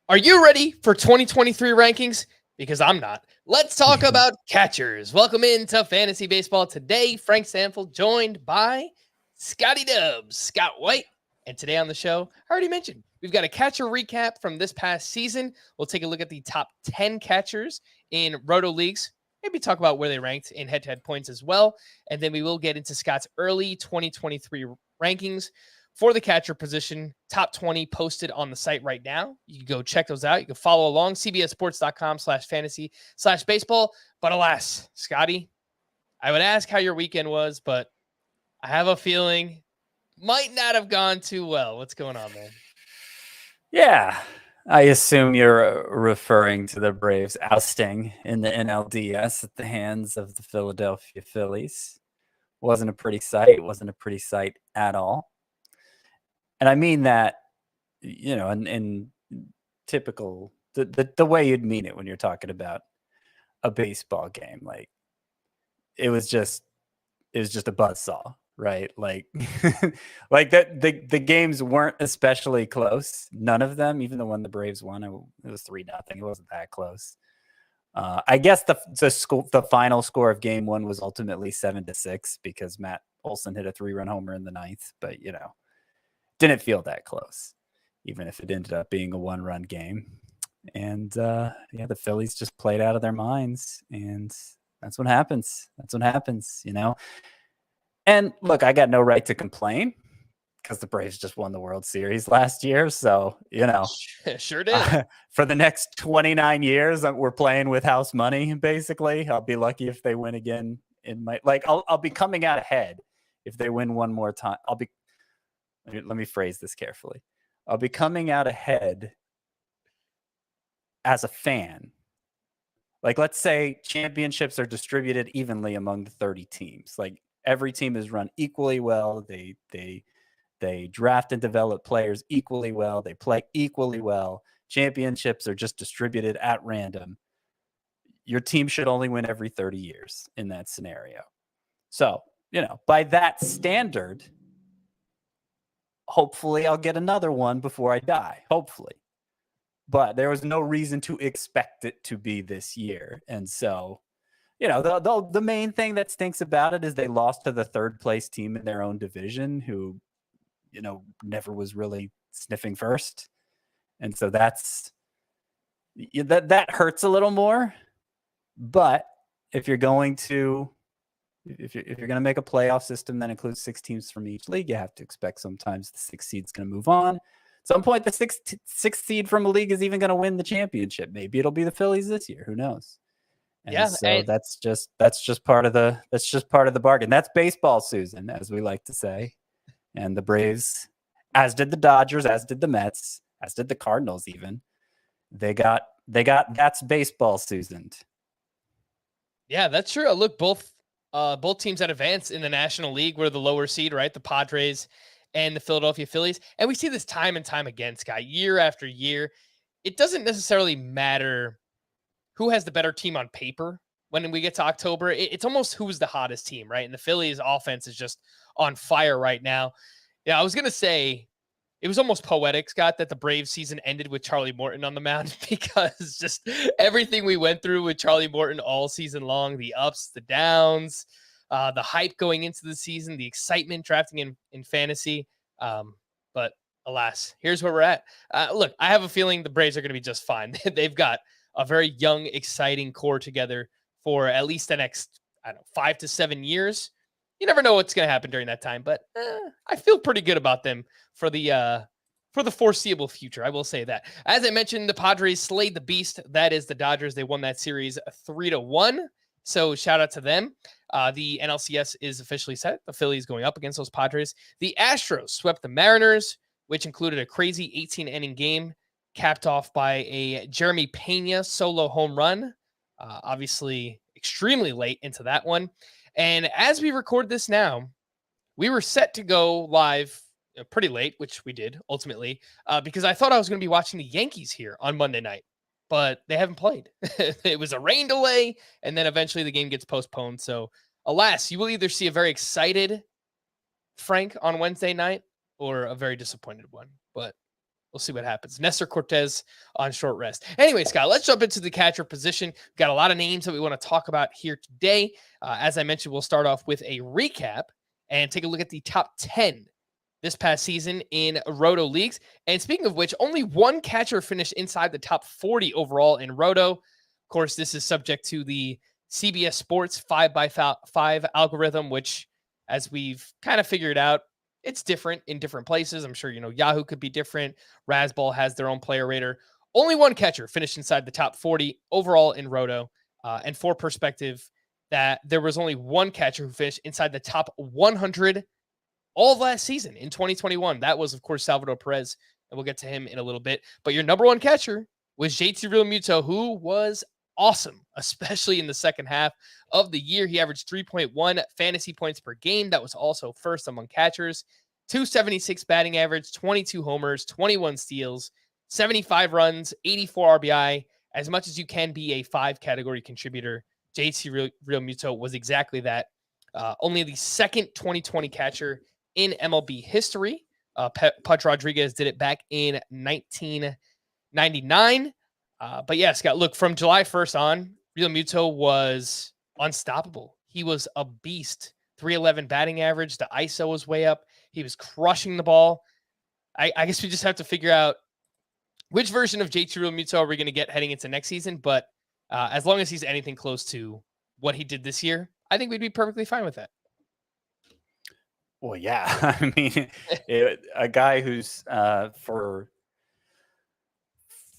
Are you ready for 2023 rankings? Because I'm not. Let's talk about catchers. Welcome into Fantasy Baseball today. Frank Stampfl joined by Scotty Dubs, Scott White. And today on the show, I already mentioned, we've got a catcher recap from this past season. We'll take a look at the top 10 catchers in Roto Leagues. Maybe talk about where they ranked in head-to-head points as well. And then we will get into Scott's early 2023 rankings for the catcher position, top 20 posted on the site right now. You can go check those out. You can follow along, cbssports.com/fantasy/baseball. But alas, Scotty, I would ask how your weekend was, but I have a feeling might not have gone too well. What's going on, man? Yeah, I assume you're referring to the Braves ousting in the NLDS at the hands of the Philadelphia Phillies. Wasn't a pretty sight. Wasn't a pretty sight at all. And I mean that, in typical, the way you'd mean it when you're talking about a baseball game. Like, it was just a buzzsaw, right? Like, like that the games weren't especially close. None of them, even the one the Braves won, it was 3-0. It wasn't that close. I guess the final score of game one was ultimately 7-6 because Matt Olson hit a 3-run homer in the ninth, but didn't feel that close, even if it ended up being a 1-run game. And the Phillies just played out of their minds, and that's what happens. And look, I got no right to complain because the Braves just won the World Series last year. So, Sure did. For the next 29 years, we're playing with house money, basically. I'll be lucky if they win again. I'll be coming out ahead if they win one more time. Let me phrase this carefully. I'll be coming out ahead as a fan. Like, let's say championships are distributed evenly among the 30 teams. Like, every team is run equally well. They draft and develop players equally well. They play equally well. Championships are just distributed at random. Your team should only win every 30 years in that scenario. So, by that standard, hopefully I'll get another one before I die. Hopefully. But there was no reason to expect it to be this year. And so, the main thing that stinks about it is they lost to the third place team in their own division who, never was really sniffing first. And so that hurts a little more. But if you're going to make a playoff system that includes 6 teams from each league, you have to expect sometimes the 6th seed's going to move on. At some point, the sixth seed from a league is even going to win the championship. Maybe it'll be the Phillies this year. Who knows? And that's just part of the bargain. That's baseball, Susan, as we like to say. And the Braves, as did the Dodgers, as did the Mets, as did the Cardinals, even they got that's baseball, Susan. Yeah, that's true. Look, both teams that advanced in the National League were the lower seed, right? The Padres and the Philadelphia Phillies. And we see this time and time again, Scott, year after year. It doesn't necessarily matter who has the better team on paper when we get to October. It's almost who's the hottest team, right? And the Phillies offense is just on fire right now. Yeah, I was going to say it was almost poetic, Scott, that the Braves season ended with Charlie Morton on the mound because just everything we went through with Charlie Morton all season long, the ups, the downs, the hype going into the season, the excitement drafting in fantasy. But alas, here's where we're at. Look, I have a feeling the Braves are going to be just fine. They've got a very young, exciting core together for at least the next, 5 to 7 years. You never know what's going to happen during that time, but I feel pretty good about them for the foreseeable future. I will say that. As I mentioned, the Padres slayed the beast. That is the Dodgers. They won that series 3-1. So shout out to them. The NLCS is officially set. The Phillies going up against those Padres. The Astros swept the Mariners, which included a crazy 18-inning game, capped off by a Jeremy Pena solo home run. Obviously, extremely late into that one. And as we record this now, we were set to go live pretty late, which we did ultimately, because I thought I was going to be watching the Yankees here on Monday night, but they haven't played. It was a rain delay, and then eventually the game gets postponed. So alas, you will either see a very excited Frank on Wednesday night or a very disappointed one. But We'll see what happens. Nestor Cortez on short rest. Anyway, Scott, let's jump into the catcher position. We've got a lot of names that we want to talk about here today. As I mentioned, we'll start off with a recap and take a look at the top 10 this past season in Roto leagues. And speaking of which, only one catcher finished inside the top 40 overall in Roto. Of course, this is subject to the CBS Sports 5x5 algorithm, which, as we've kind of figured out, it's different in different places. I'm sure, Yahoo could be different. Razzball has their own player rater. Only one catcher finished inside the top 40 overall in Roto. And for perspective, that there was only one catcher who finished inside the top 100 all of last season in 2021. That was, of course, Salvador Perez, and we'll get to him in a little bit. But your number one catcher was JT Realmuto, who was awesome, especially in the second half of the year. He averaged 3.1 fantasy points per game. That was also first among catchers. 276 batting average, 22 homers, 21 steals, 75 runs, 84 RBI. As much as you can be a 5-category contributor, JT Realmuto was exactly that. Only the second 2020 catcher in MLB history. Pudge Rodriguez did it back in 1999. But yeah, Scott, look, from July 1st on, Realmuto was unstoppable. He was a beast. 311 batting average. The ISO was way up. He was crushing the ball. I guess we just have to figure out which version of JT Realmuto are we going to get heading into next season. But as long as he's anything close to what he did this year, I think we'd be perfectly fine with that. Well, yeah. I mean, a guy who's for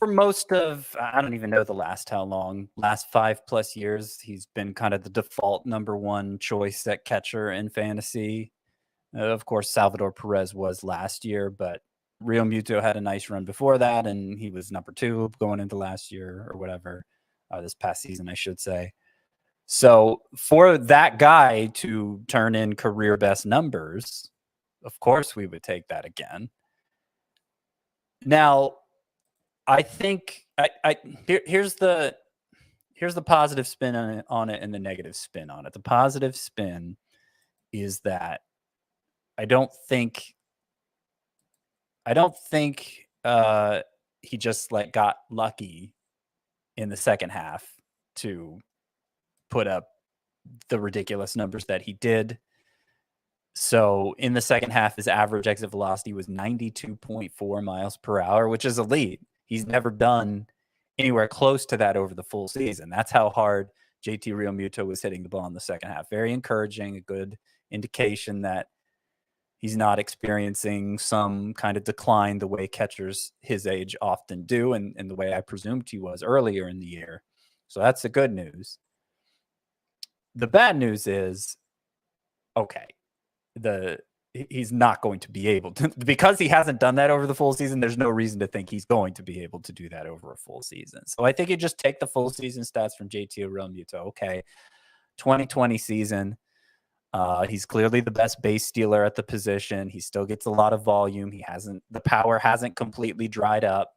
most of, I don't even know the last 5+ years, he's been kind of the default number one choice at catcher in fantasy. Of course, Salvador Perez was last year, but Realmuto had a nice run before that, and he was number 2 going into last year or whatever, this past season, I should say. So for that guy to turn in career best numbers, of course we would take that again. Now, I think here's the positive spin on it and the negative spin on it. The positive spin is that I don't think he just got lucky in the second half to put up the ridiculous numbers that he did. So in the second half, his average exit velocity was 92.4 miles per hour, which is elite. He's never done anywhere close to that over the full season. That's how hard JT Realmuto was hitting the ball in the second half. Very encouraging, a good indication that he's not experiencing some kind of decline the way catchers his age often do, and the way I presumed he was earlier in the year. So that's the good news. The bad news is, okay, he's not going to be able to, because he hasn't done that over the full season. There's no reason to think he's going to be able to do that over a full season. So I think you just take the full season stats from JT Realmuto. Okay, 2020 season, he's clearly the best base stealer at the position. He still gets a lot of volume. The power hasn't completely dried up.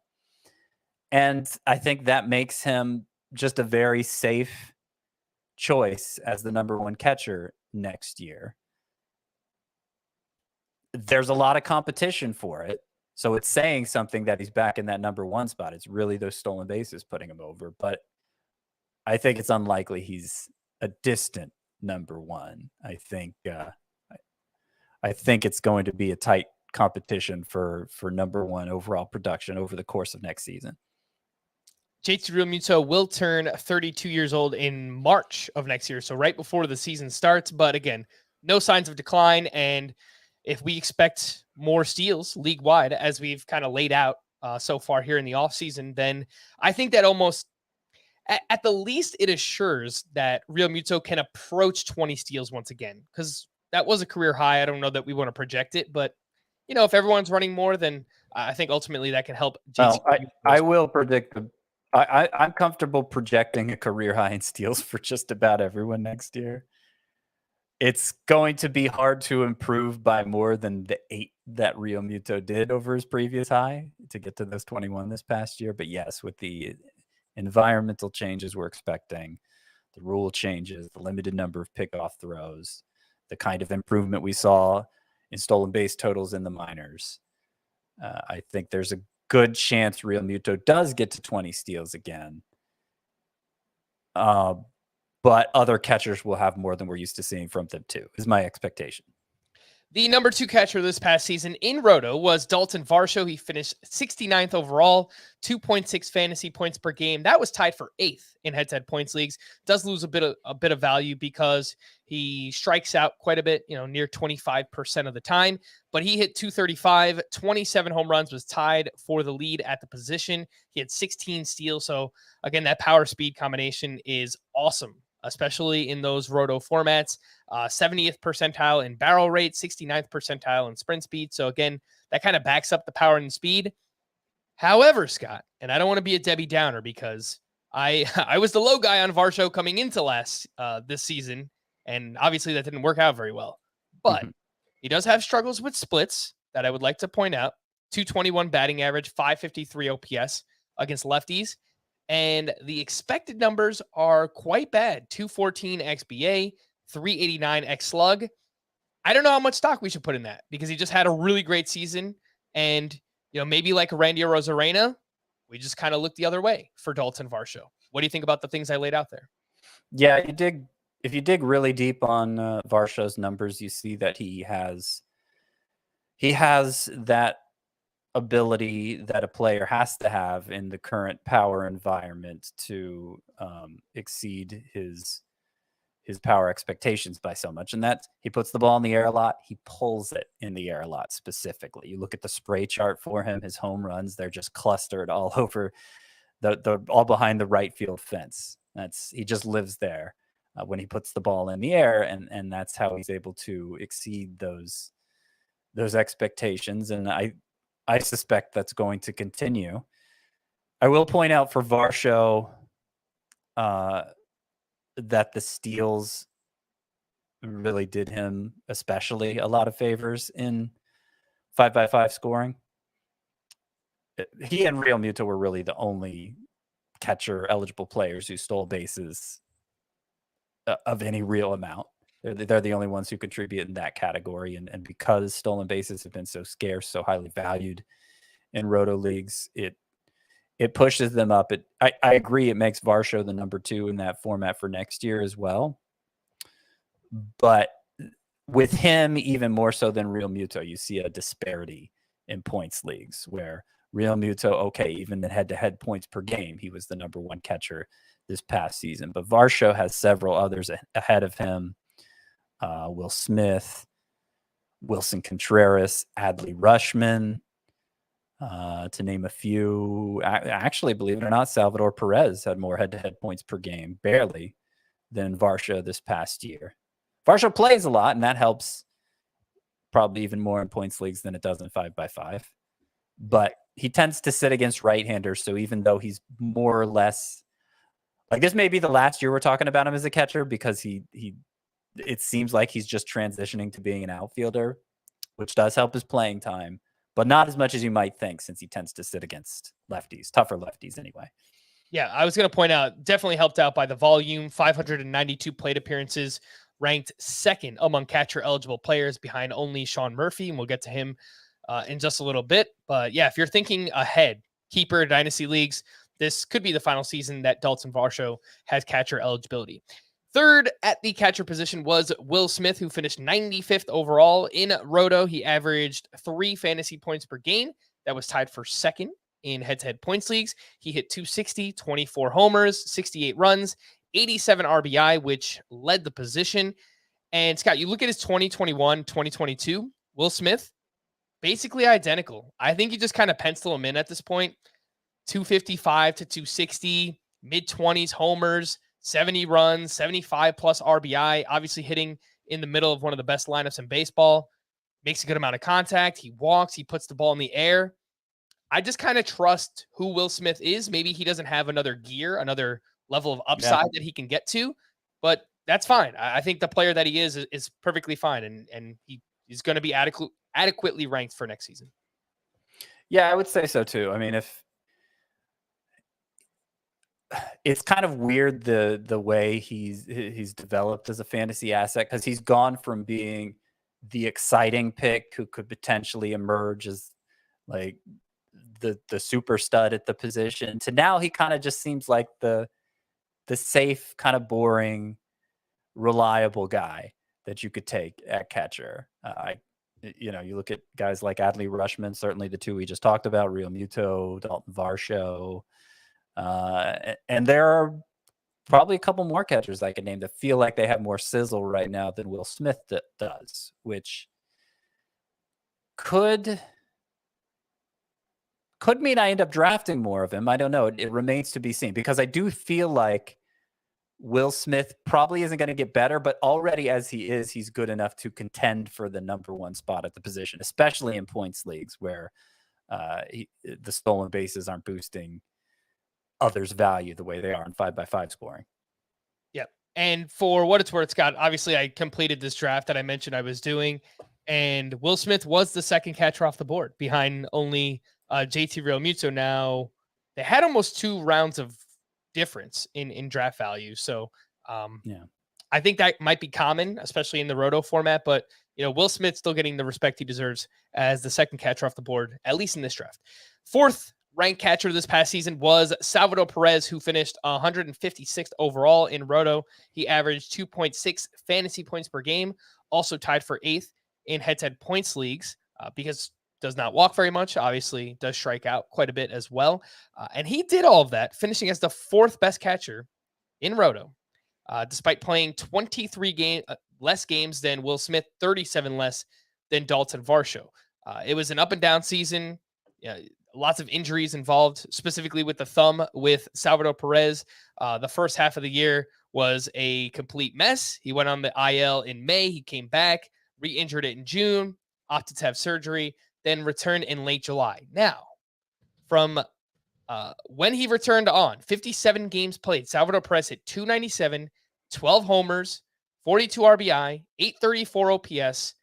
And I think that makes him just a very safe choice as the number one catcher next year. There's a lot of competition for it. So it's saying something that he's back in that number one spot. It's really those stolen bases putting him over. But I think it's unlikely he's a distant number one. I think it's going to be a tight competition for number one overall production over the course of next season. JT Realmuto will turn 32 years old in March of next year, so right before the season starts. But again, no signs of decline, and if we expect more steals league-wide, as we've kind of laid out so far here in the offseason, then I think that almost, at the least, it assures that Realmuto can approach 20 steals once again, because that was a career high. I don't know that we want to project it, but if everyone's running more, then I think ultimately that can help. Well, I will predict I'm comfortable projecting a career high in steals for just about everyone next year. It's going to be hard to improve by more than the 8 that Realmuto did over his previous high to get to those 21 this past year. But yes, with the environmental changes we're expecting, the rule changes, the limited number of pickoff throws, the kind of improvement we saw in stolen base totals in the minors, I think there's a good chance Realmuto does get to 20 steals again. But other catchers will have more than we're used to seeing from them too, is my expectation. The number 2 catcher this past season in Roto was Daulton Varsho. He finished 69th overall, 2.6 fantasy points per game. That was tied for 8th in head-to-head points leagues. Does lose a bit of value because he strikes out quite a bit, near 25% of the time. But he hit 235, 27 home runs, was tied for the lead at the position. He had 16 steals. So again, that power speed combination is awesome, especially in those Roto formats. 70th percentile in barrel rate, 69th percentile in sprint speed. So again, that kind of backs up the power and speed. However, Scott, and I don't want to be a Debbie Downer because I was the low guy on Varsho coming into this season, and obviously that didn't work out very well. But he does have struggles with splits that I would like to point out. 221 batting average, 553 OPS against lefties. And the expected numbers are quite bad. 214 XBA, 389 X slug. I don't know how much stock we should put in that because he just had a really great season. And, maybe like Randy Arozarena, we just kind of looked the other way for Daulton Varsho. What do you think about the things I laid out there? Yeah, if you dig really deep on Varsho's numbers, you see that he has that ability that a player has to have in the current power environment to exceed his power expectations by so much. And that's, he puts the ball in the air a lot. He pulls it in the air a lot specifically. You look at the spray chart for him, his home runs, they're just clustered all over the all behind the right field fence. He just lives there when he puts the ball in the air. And that's how he's able to exceed those expectations. And I suspect that's going to continue. I will point out for Varsho that the steals really did him especially a lot of favors in 5x5 scoring. He and Realmuto were really the only catcher eligible players who stole bases of any real amount. They're the only ones who contribute in that category. And because stolen bases have been so scarce, so highly valued in Roto leagues, it pushes them up. I agree. It makes Varsho the number 2 in that format for next year as well. But with him, even more so than Realmuto, you see a disparity in points leagues where Realmuto, okay, even in head-to-head points per game, he was the number 1 catcher this past season. But Varsho has several others ahead of him. Will Smith, Willson Contreras, Adley Rushman, to name a few. Actually, believe it or not, Salvador Perez had more head-to-head points per game, barely, than Varsho this past year. Varsho plays a lot, and that helps probably even more in points leagues than it does in 5x5. But he tends to sit against right-handers, so even though he's more or less like, this may be the last year we're talking about him as a catcher because it seems like he's just transitioning to being an outfielder, which does help his playing time, but not as much as you might think since he tends to sit against lefties, tougher lefties anyway. Yeah, I was going to point out, definitely helped out by the volume, 592 plate appearances, ranked 2nd among catcher-eligible players behind only Sean Murphy, and we'll get to him in just a little bit. But yeah, if you're thinking ahead, keeper dynasty leagues, this could be the final season that Daulton Varsho has catcher eligibility. 3rd at the catcher position was Will Smith, who finished 95th overall in Roto. He averaged 3 fantasy points per game. That was tied for 2nd in head-to-head points leagues. He hit 260, 24 homers, 68 runs, 87 RBI, which led the position. And Scott, you look at his 2021, 2022, Will Smith, basically identical. I think you just kind of pencil him in at this point. 255 to 260, mid-20s homers, 70 runs, 75 plus RBI, obviously hitting in the middle of one of the best lineups in baseball, makes a good amount of contact. He walks, he puts the ball in the air. I just kind of trust who Will Smith is. Maybe he doesn't have another gear, another level of upside that he can get to, but that's fine. I think the player that he is perfectly fine, and he's going to be adequately ranked for next season. Yeah, I would say so too. I mean, if it's kind of weird the way he's developed as a fantasy asset, because he's gone from being the exciting pick who could potentially emerge as like the super stud at the position, to now he kind of just seems like the safe, kind of boring, reliable guy that you could take at catcher. You look at guys like Adley Rushman, certainly the two we just talked about, Realmuto, Daulton Varsho, and there are probably a couple more catchers I could name that feel like they have more sizzle right now than Will Smith does, which could mean I end up drafting more of him. I don't know. It remains to be seen, because I do feel like Will Smith probably isn't going to get better, but already as he is, he's good enough to contend for the number one spot at the position, especially in points leagues where the stolen bases aren't boosting others' value the way they are in 5x5 scoring. Yep. And for what it's worth, Scott, obviously I completed this draft that I mentioned I was doing, and Will Smith was the second catcher off the board behind only JT Realmuto. Now, they had almost 2 rounds of difference in draft value. So I think that might be common, especially in the roto format, but Will Smith's still getting the respect he deserves as the second catcher off the board, at least in this draft. Fourth ranked catcher this past season was Salvador Perez, who finished 156th overall in roto. He averaged 2.6 fantasy points per game, also tied for 8th in head-to-head points leagues, because does not walk very much, obviously does strike out quite a bit as well. And he did all of that, finishing as the 4th best catcher in roto, despite playing 23 less games than Will Smith, 37 less than Daulton Varsho. It was an up and down season. Lots of injuries involved, specifically with the thumb with Salvador Perez. The first half of the year was a complete mess. He went on the IL in May. He came back, re-injured it in June, opted to have surgery, then returned in late July. Now, from when he returned on 57 games played, Salvador Perez hit 297, 12 homers, 42 RBI, 834 OPS,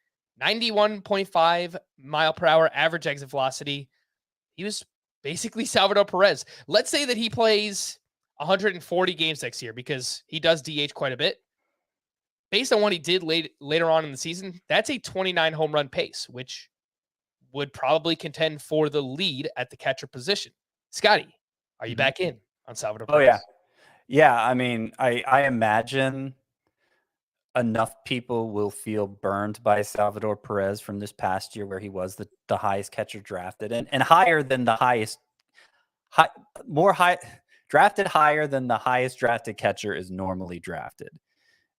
91.5 mile per hour average exit velocity. He was basically Salvador Perez. Let's say that he plays 140 games next year, because he does DH quite a bit. Based on what he did later on in the season, that's a 29 home run pace, which would probably contend for the lead at the catcher position. Scotty, are you back in on Salvador Perez? Oh, yeah. Yeah, I mean, I imagine enough people will feel burned by Salvador Perez from this past year, where he was the highest catcher drafted and higher than the highest, drafted higher than the highest drafted catcher is normally drafted.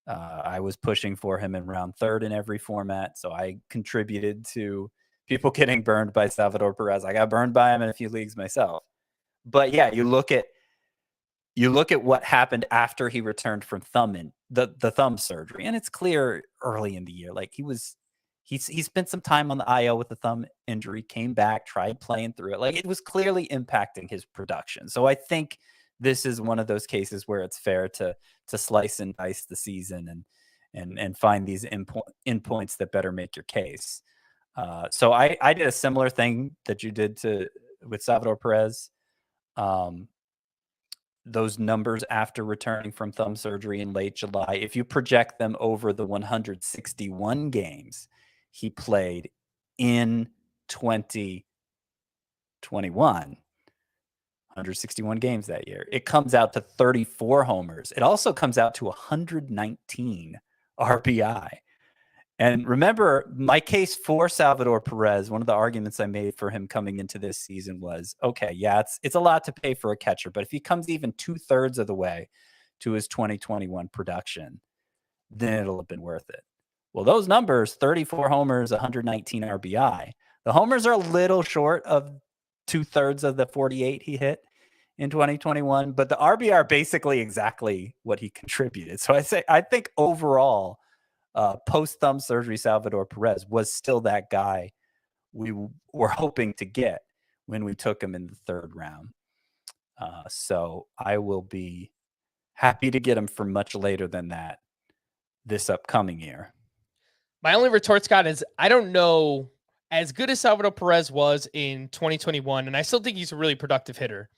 I was pushing for him in round 3rd in every format, so I contributed to people getting burned by Salvador Perez. I got burned by him in a few leagues myself. But yeah, you look at what happened after he returned from the thumb surgery, and it's clear early in the year, like he spent some time on the IL with the thumb injury, came back, tried playing through it. Like, it was clearly impacting his production. So I think this is one of those cases where it's fair to slice and dice the season and find these endpoints that better make your case. So I did a similar thing that you did with Salvador Perez. Those numbers after returning from thumb surgery in late July, if you project them over the 161 games he played in 2021, 161 games that year, it comes out to 34 homers. It also comes out to 119 RBI. And remember, my case for Salvador Perez, one of the arguments I made for him coming into this season was, okay, yeah, it's a lot to pay for a catcher, but if he comes even 2/3 of the way to his 2021 production, then it'll have been worth it. Well, those numbers, 34 homers, 119 RBI, the homers are a little short of 2/3 of the 48 he hit in 2021, but the RBI are basically exactly what he contributed. So I think overall, post thumb surgery, Salvador Perez was still that guy we were hoping to get when we took him in the 3rd round. So I will be happy to get him for much later than that this upcoming year. My only retort, Scott, is I don't know, as good as Salvador Perez was in 2021, and I still think he's a really productive hitter,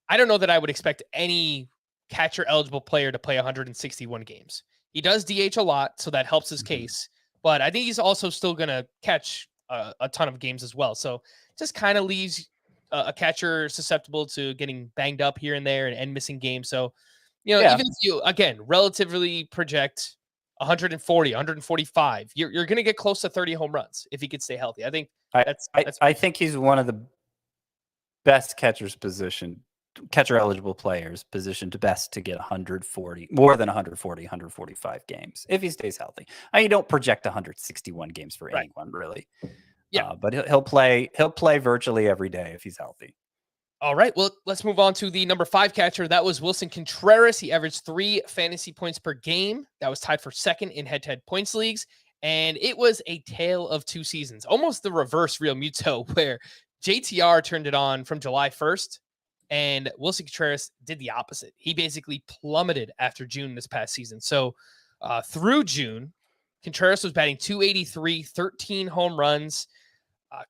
I don't know that I would expect any catcher eligible player to play 161 games. He does DH a lot, so that helps his case. But I think he's also still going to catch a ton of games as well. So just kind of leaves a catcher susceptible to getting banged up here and there and missing games. So, you know, Yeah. even if you, again, relatively project 140, 145, you're going to get close to 30 home runs if he could stay healthy. I think that's I think he's one of the best catcher eligible players positioned best to get 140, more than 140, 145 games if he stays healthy. You don't project 161 games for right. anyone really. Yeah. But he'll play virtually every day if he's healthy. All right. Well, let's move on to the number 5 catcher. That was Willson Contreras. He averaged 3 fantasy points per game. That was tied for second in head-to-head points leagues. And it was a tale of 2 seasons, almost the reverse Realmuto, where JTR turned it on from July 1st and Willson Contreras did the opposite. He basically plummeted after June this past season. So through June, Contreras was batting .283, 13 home runs,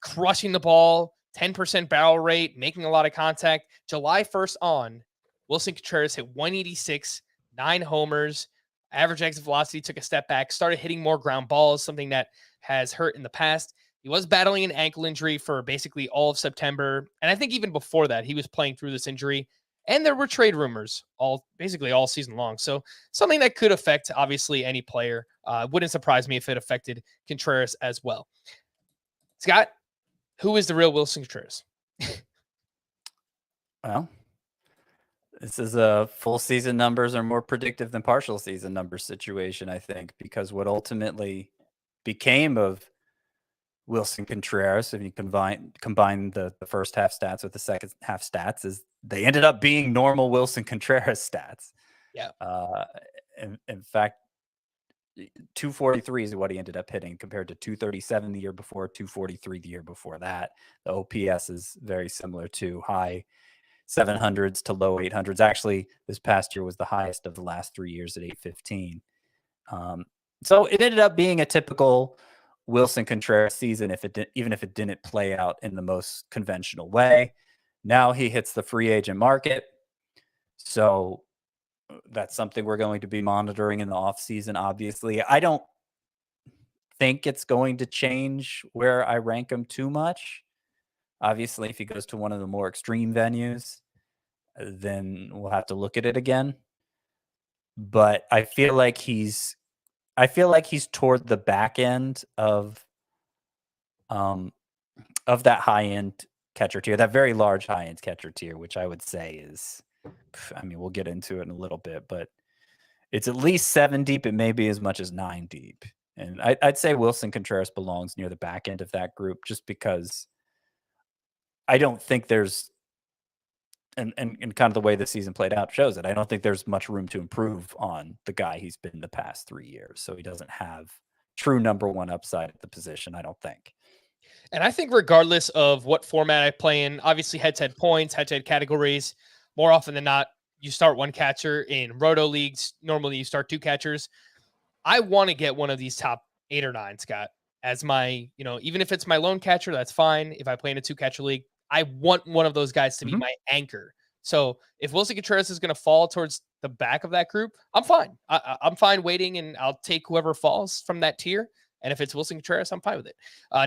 crushing the ball, 10% barrel rate, making a lot of contact. July 1st on, Willson Contreras hit 186, 9 homers. Average exit velocity took a step back, started hitting more ground balls, something that has hurt in the past. He was battling an ankle injury for basically all of September. And I think even before that, he was playing through this injury. And there were trade rumors basically all season long. So something that could affect, obviously, any player. Wouldn't surprise me if it affected Contreras as well. Scott, who is the real Willson Contreras? Well, this is a full season numbers are more predictive than partial season numbers situation, I think, because what ultimately became of Willson Contreras, if you combine the first half stats with the second half stats, is they ended up being normal Willson Contreras stats. Yeah. In fact, 243 is what he ended up hitting compared to 237 the year before, 243 the year before that. The OPS is very similar to high 700s to low 800s. Actually, this past year was the highest of the last 3 years at 815. So it ended up being a typical Willson Contreras season, even if it didn't play out in the most conventional way. Now he hits the free agent market. So that's something we're going to be monitoring in the offseason, obviously. I don't think it's going to change where I rank him too much. Obviously, if he goes to one of the more extreme venues, then we'll have to look at it again. But I feel like he's toward the back end of that high end catcher tier, that very large high end catcher tier, which I would say is, I mean, we'll get into it in a little bit, but it's at least 7 deep. It may be as much as 9 deep. And I'd say Willson Contreras belongs near the back end of that group just because I don't think there's, and kind of the way the season played out shows it, I don't think there's much room to improve on the guy he's been the past 3 years. So he doesn't have true number one upside at the position, I don't think. And I think regardless of what format I play in, obviously head-to-head points, head-to-head categories, more often than not, you start one catcher. In roto leagues, normally you start 2 catchers. I want to get one of these top 8 or 9, Scott, as my, even if it's my lone catcher, that's fine. If I play in a 2-catcher league, I want one of those guys to be my anchor. So if Willson Contreras is going to fall towards the back of that group, I'm fine. I'm fine waiting, and I'll take whoever falls from that tier. And if it's Willson Contreras, I'm fine with it.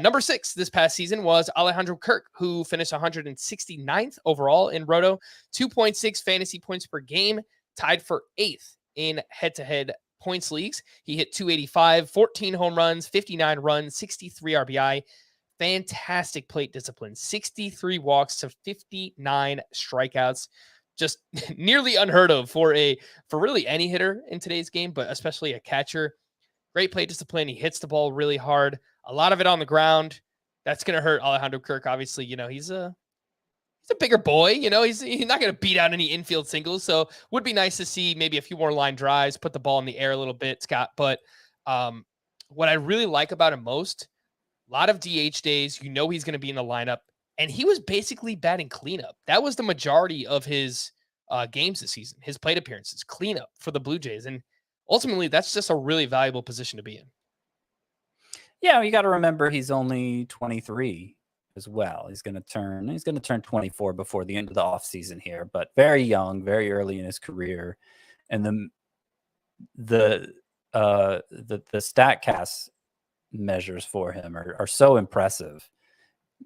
Number 6 this past season was Alejandro Kirk, who finished 169th overall in Roto, 2.6 fantasy points per game, tied for 8th in head-to-head points leagues. He hit 285, 14 home runs, 59 runs, 63 RBI. Fantastic plate discipline, 63 walks to 59 strikeouts. Just nearly unheard of for really any hitter in today's game, but especially a catcher. Great plate discipline. He hits the ball really hard. A lot of it on the ground. That's going to hurt Alejandro Kirk. Obviously, he's a bigger boy. He's not going to beat out any infield singles. So would be nice to see maybe a few more line drives, put the ball in the air a little bit, Scott. But what I really like about him most, a lot of DH days, he's going to be in the lineup. And he was basically batting cleanup. That was the majority of his games this season, his plate appearances, cleanup for the Blue Jays. And ultimately, that's just a really valuable position to be in. Yeah, you got to remember he's only 23 as well. He's going to turn 24 before the end of the offseason here, but very young, very early in his career. And the StatCast measures for him are so impressive.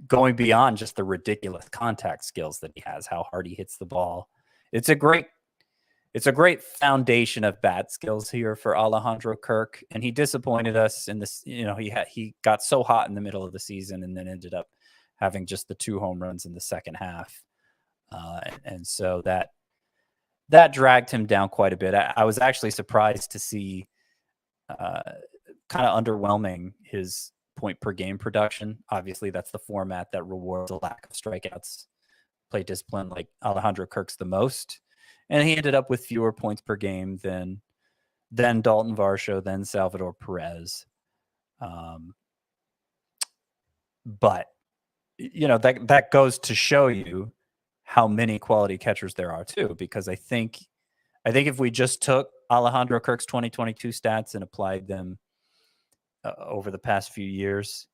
going beyond just the ridiculous contact skills that he has, how hard he hits the ball. It's a great foundation of bat skills here for Alejandro Kirk, and he disappointed us in this. He got so hot in the middle of the season and then ended up having just the 2 home runs in the second half, and so that dragged him down quite a bit. I was actually surprised to see kind of underwhelming his point per game production. Obviously, that's the format that rewards a lack of strikeouts. Play discipline like Alejandro Kirk's the most. And he ended up with fewer points per game than Daulton Varsho, than Salvador Perez. But that goes to show you how many quality catchers there are too. Because I think if we just took Alejandro Kirk's 2022 stats and applied them over the past few years,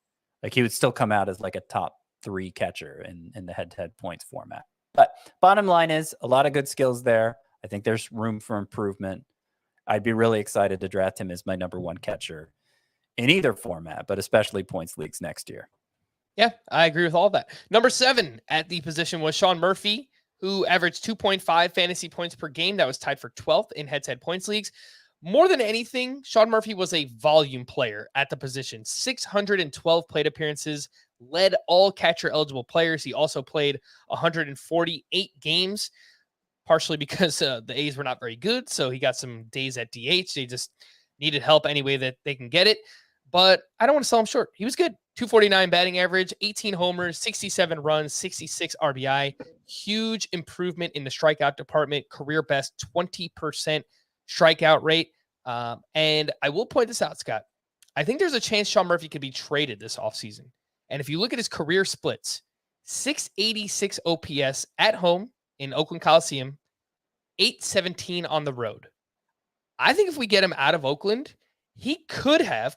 like he would still come out as like a top 3 catcher in the head-to-head points format. But bottom line is a lot of good skills there. I think there's room for improvement. I'd be really excited to draft him as my number 1 catcher in either format, but especially points leagues next year. Yeah, I agree with all that. Number 7 at the position was Sean Murphy, who averaged 2.5 fantasy points per game. That was tied for 12th in head-to-head points leagues. More than anything, Sean Murphy was a volume player at the position. 612 plate appearances, led all catcher-eligible players. He also played 148 games, partially because the A's were not very good, so he got some days at DH. They just needed help any way that they can get it. But I don't want to sell him short. He was good. 249 batting average, 18 homers, 67 runs, 66 RBI. Huge improvement in the strikeout department. Career best 20% strikeout rate. And I will point this out, Scott. I think there's a chance Sean Murphy could be traded this offseason. And if you look at his career splits, 686 OPS at home in Oakland Coliseum, 817 on the road. I think if we get him out of Oakland, he could have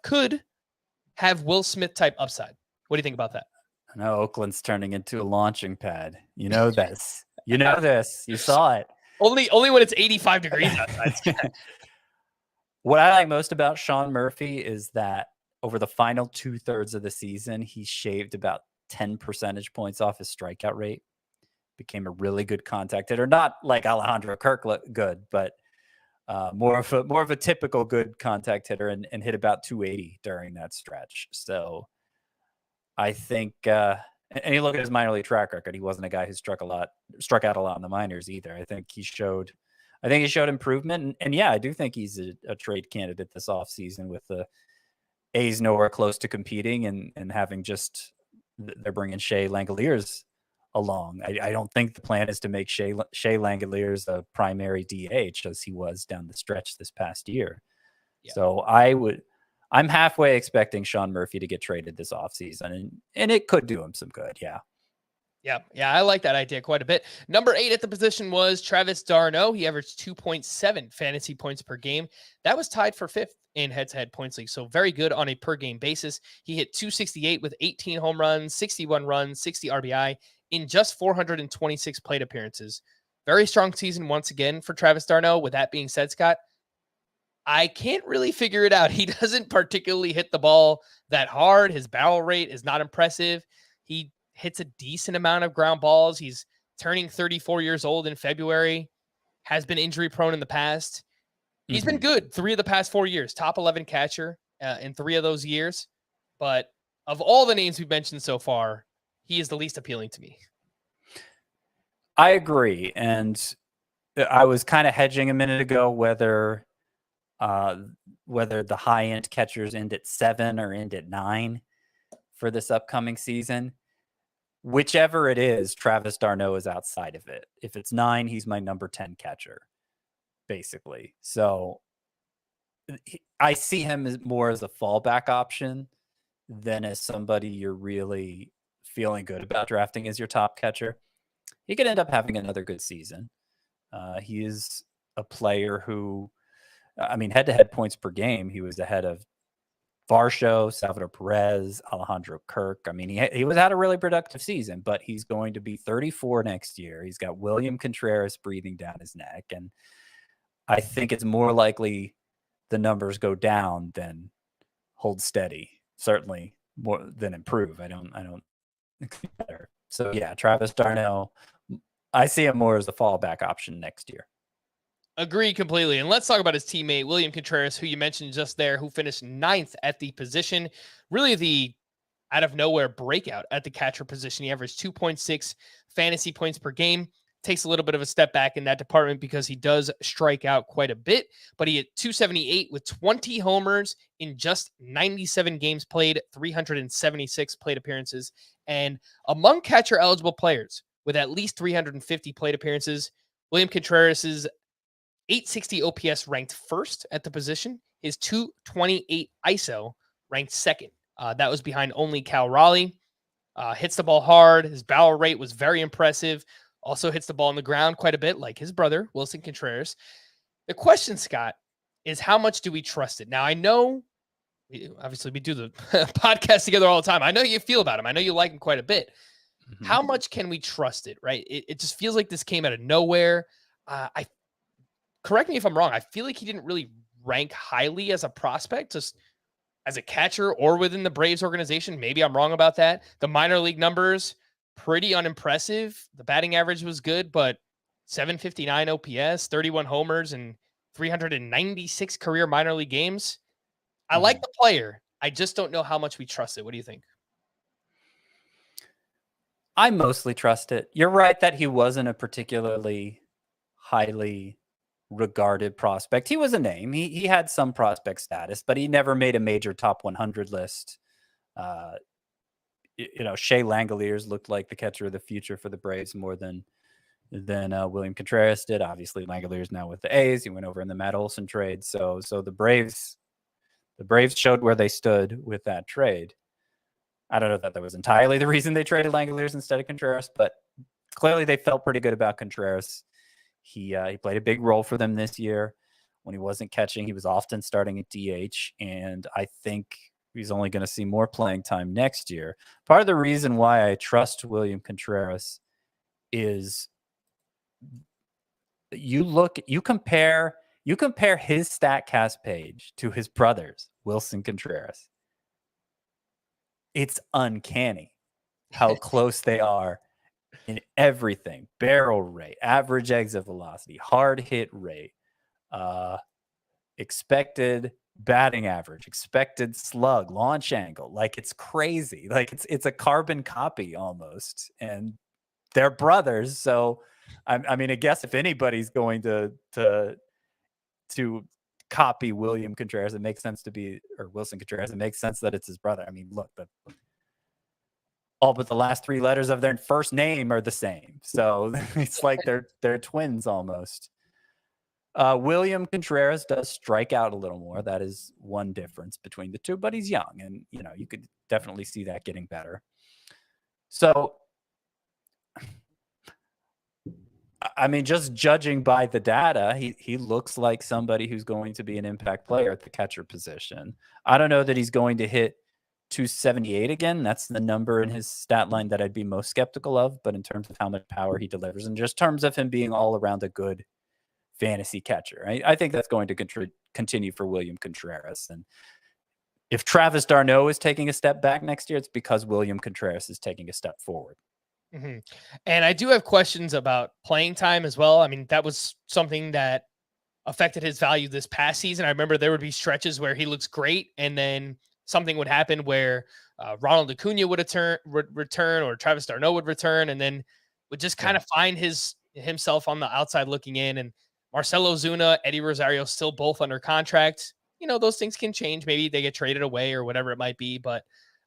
Will Smith type upside. What do you think about that? I know Oakland's turning into a launching pad. You know this. You know this. You saw it. Only when it's 85 degrees outside. What I like most about Sean Murphy is that over the final 2/3 of the season, he shaved about 10 percentage points off his strikeout rate. Became a really good contact hitter. Not like Alejandro Kirk good, but more of a typical good contact hitter, and hit about 280 during that stretch. So I think, and you look at his minor league track record, he wasn't a guy who struck out a lot in the minors either. I think he showed improvement. And yeah, I do think he's a trade candidate this offseason, with the A's nowhere close to competing and having they're bringing Shea Langoliers along. I don't think the plan is to make Shea Langoliers a primary DH as he was down the stretch this past year. Yeah. So I'm halfway expecting Sean Murphy to get traded this offseason, and it could do him some good. Yeah. Yeah, I like that idea quite a bit. Number 8 at the position was Travis d'Arnaud. He averaged 2.7 fantasy points per game. That was tied for 5th in head-to-head points league, so very good on a per-game basis. He hit 268 with 18 home runs, 61 runs, 60 RBI in just 426 plate appearances. Very strong season once again for Travis d'Arnaud. With that being said, Scott, I can't really figure it out. He doesn't particularly hit the ball that hard. His barrel rate is not impressive. He hits a decent amount of ground balls. He's turning 34 years old in February, has been injury prone in the past. He's been good 3 of the past 4 years, top 11 catcher in 3 of those years. But of all the names we've mentioned so far, he is the least appealing to me. I agree. And I was kind of hedging a minute ago whether the high-end catchers end at 7 or end at 9 for this upcoming season. Whichever it is, Travis d'Arnaud is outside of it. If it's 9, he's my number 10 catcher, basically. So I see him more as a fallback option than as somebody you're really feeling good about drafting as your top catcher. He could end up having another good season. He is a player who, head-to-head points per game, he was ahead of Varsho, Salvador Perez, Alejandro Kirk. He had a really productive season, but he's going to be 34 next year. He's got Willson Contreras breathing down his neck, and I think it's more likely the numbers go down than hold steady. Certainly more than improve. I don't better. So yeah, Travis d'Arnaud, I see him more as a fallback option next year. Agree completely. And let's talk about his teammate, Willson Contreras, who you mentioned just there, who finished 9th at the position. Really the out of nowhere breakout at the catcher position. He averaged 2.6 fantasy points per game. Takes a little bit of a step back in that department because he does strike out quite a bit, but he hit 278 with 20 homers in just 97 games played, 376 plate appearances. And among catcher eligible players with at least 350 plate appearances, Willson Contreras' 860 OPS ranked first at the position. His 228 ISO ranked second. That was behind only Cal Raleigh. Hits the ball hard. His barrel rate was very impressive. Also hits the ball on the ground quite a bit, like his brother, Willson Contreras. The question, Scott, is how much do we trust it? Now, I know, obviously, we do the podcast together all the time. I know you feel about him. I know you like him quite a bit. Mm-hmm. How much can we trust it, right? It just feels like this came out of nowhere. Correct me if I'm wrong. I feel like he didn't really rank highly as a prospect, just as a catcher or within the Braves organization. Maybe I'm wrong about that. The minor league numbers, pretty unimpressive. The batting average was good, but 759 OPS, 31 homers, and 396 career minor league games. I like the player. I just don't know how much we trust it. What do you think? I mostly trust it. You're right that he wasn't a particularly highly regarded prospect. He was a name. He had some prospect status, but he never made a major top 100 list. Shea Langoliers looked like the catcher of the future for the Braves more than Willson Contreras did. Obviously, Langoliers now with the A's. He went over in the Matt Olson trade. So the Braves showed where they stood with that trade. I don't know that was entirely the reason they traded Langoliers instead of Contreras, but clearly they felt pretty good about Contreras. He played a big role for them this year. When he wasn't catching, he was often starting at DH, and I think he's only going to see more playing time next year. Part of the reason why I trust Willson Contreras is you compare his StatCast page to his brother's, Willson Contreras. It's uncanny how close they are in everything: barrel rate, average exit velocity, hard hit rate, expected batting average, expected slug, launch angle. Like, it's crazy. Like, it's a carbon copy almost, and they're brothers. So I mean, I guess if anybody's going to copy Willson Contreras, it makes sense Willson Contreras. It makes sense that it's his brother. I mean, look, all but the last 3 letters of their first name are the same. So it's like they're twins almost. Willson Contreras does strike out a little more. That is one difference between the two, but he's young, and you could definitely see that getting better. So, I mean, just judging by the data, he looks like somebody who's going to be an impact player at the catcher position. I don't know that he's going to hit 278 again. That's the number in his stat line that I'd be most skeptical of. But in terms of how much power he delivers, and just terms of him being all around a good fantasy catcher, I think that's going to continue for Willson Contreras. And if Travis d'Arnaud is taking a step back next year, it's because Willson Contreras is taking a step forward. Mm-hmm. And I do have questions about playing time as well. I mean, that was something that affected his value this past season. I remember there would be stretches where he looks great, and then something would happen where Ronald Acuna would return, or Travis d'Arnaud would return, and then would just kind of find himself on the outside looking in. And Marcell Ozuna, Eddie Rosario, still both under contract. Those things can change. Maybe they get traded away or whatever it might be, but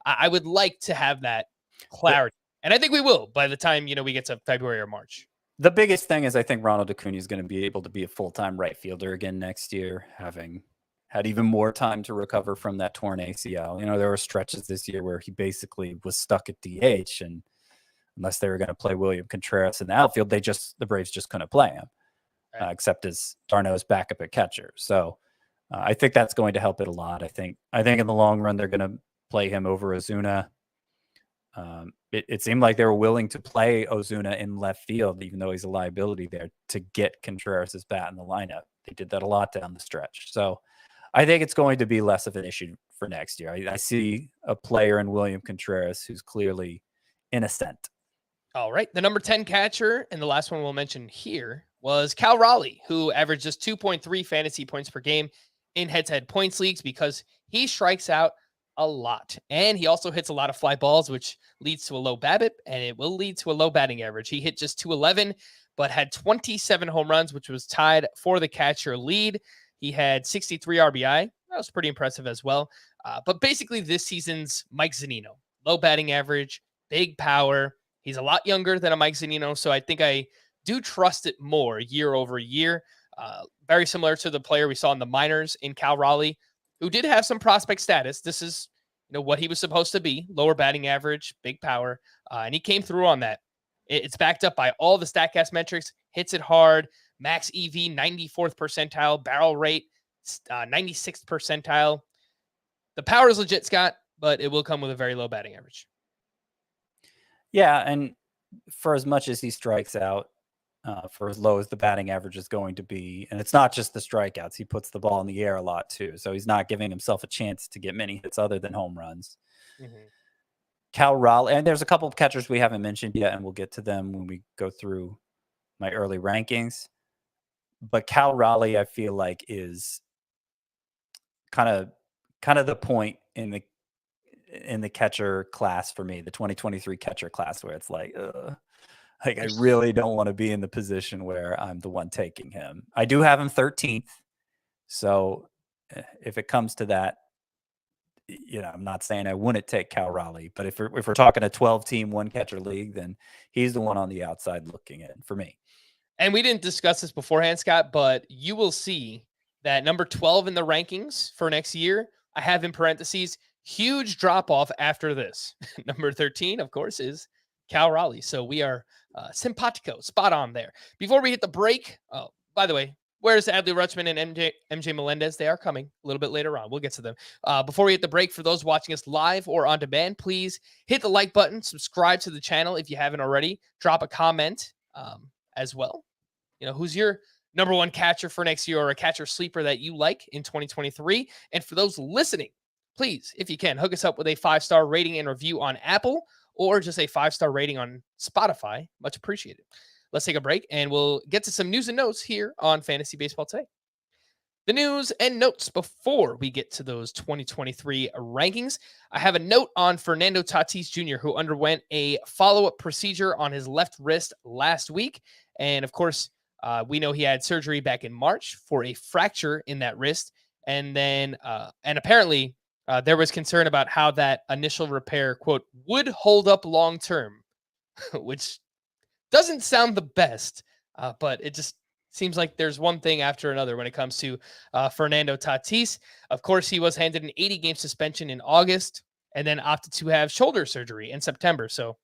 I would like to have that clarity. And I think we will by the time, we get to February or March. The biggest thing is I think Ronald Acuna is going to be able to be a full-time right fielder again next year, having had even more time to recover from that torn ACL. There were stretches this year where he basically was stuck at DH, and unless they were going to play Willson Contreras in the outfield, the Braves just couldn't play him, except as d'Arnaud's backup at catcher. So I think that's going to help it a lot. I think in the long run, they're going to play him over Ozuna. It seemed like they were willing to play Ozuna in left field, even though he's a liability there, to get Contreras' bat in the lineup. They did that a lot down the stretch. So I think it's going to be less of an issue for next year. I see a player in Willson Contreras who's clearly in a cent. All right. The number 10 catcher, and the last one we'll mention here, was Cal Raleigh, who averaged just 2.3 fantasy points per game in head-to-head points leagues because he strikes out a lot. And he also hits a lot of fly balls, which leads to a low BABIP, and it will lead to a low batting average. He hit just 211, but had 27 home runs, which was tied for the catcher lead. He had 63 RBI. That was pretty impressive as well. But basically, this season's Mike Zunino. Low batting average, big power. He's a lot younger than a Mike Zunino, so I think I do trust it more year over year. Very similar to the player we saw in the minors in Cal Raleigh, who did have some prospect status. This is what he was supposed to be: lower batting average, big power, and he came through on that. It's backed up by all the StatCast metrics. Hits it hard, max EV 94th percentile, barrel rate 96th percentile. The power is legit, Scott, but it will come with a very low batting average. Yeah, and for as much as he strikes out, for as low as the batting average is going to be, and it's not just the strikeouts, he puts the ball in the air a lot too, so he's not giving himself a chance to get many hits other than home runs. Mm-hmm. Cal Raleigh, and there's a couple of catchers we haven't mentioned yet, and we'll get to them when we go through my early rankings. But Cal Raleigh, I feel like, is kind of the point in the catcher class for me, the 2023 catcher class, where it's like I really don't want to be in the position where I'm the one taking him. I do have him 13th, so if it comes to that, I'm not saying I wouldn't take Cal Raleigh, but if we're talking a 12-team one catcher league, then he's the one on the outside looking in for me. And we didn't discuss this beforehand, Scott, but you will see that number 12 in the rankings for next year, I have in parentheses, huge drop off after this. Number 13, of course, is Cal Raleigh. So we are simpatico, spot on there. Before we hit the break, oh, by the way, where's Adley Rutschman and MJ Melendez? They are coming a little bit later on. We'll get to them. Before we hit the break, for those watching us live or on demand, please hit the like button, subscribe to the channel if you haven't already, drop a comment as well. Who's your number one catcher for next year, or a catcher sleeper that you like in 2023? And for those listening, please, if you can, hook us up with a 5-star rating and review on Apple, or just a 5-star rating on Spotify. Much appreciated. Let's take a break, and we'll get to some news and notes here on Fantasy Baseball Today. The news and notes before we get to those 2023 rankings. I have a note on Fernando Tatis Jr., who underwent a follow-up procedure on his left wrist last week. And of course, we know he had surgery back in March for a fracture in that wrist. And then, and apparently there was concern about how that initial repair, quote, would hold up long-term, which doesn't sound the best, but it just seems like there's one thing after another when it comes to Fernando Tatis. Of course, he was handed an 80-game suspension in August and then opted to have shoulder surgery in September. So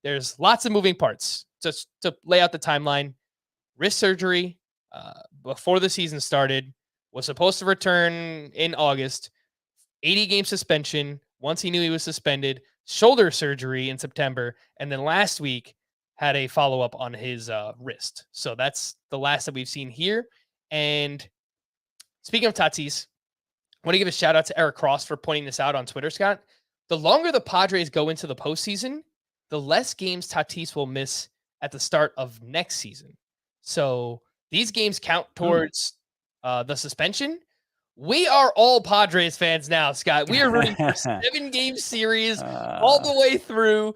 there's lots of moving parts. Just to lay out the timeline, wrist surgery before the season started, was supposed to return in August, 80-game suspension once he knew he was suspended, shoulder surgery in September, and then last week had a follow-up on his wrist. So that's the last that we've seen here. And speaking of Tatis, I want to give a shout out to Eric Cross for pointing this out on Twitter, Scott. The longer the Padres go into the postseason, the less games Tatis will miss at the start of next season. So these games count towards the suspension. We are all Padres fans now, Scott. We are rooting for 7-game series all the way through.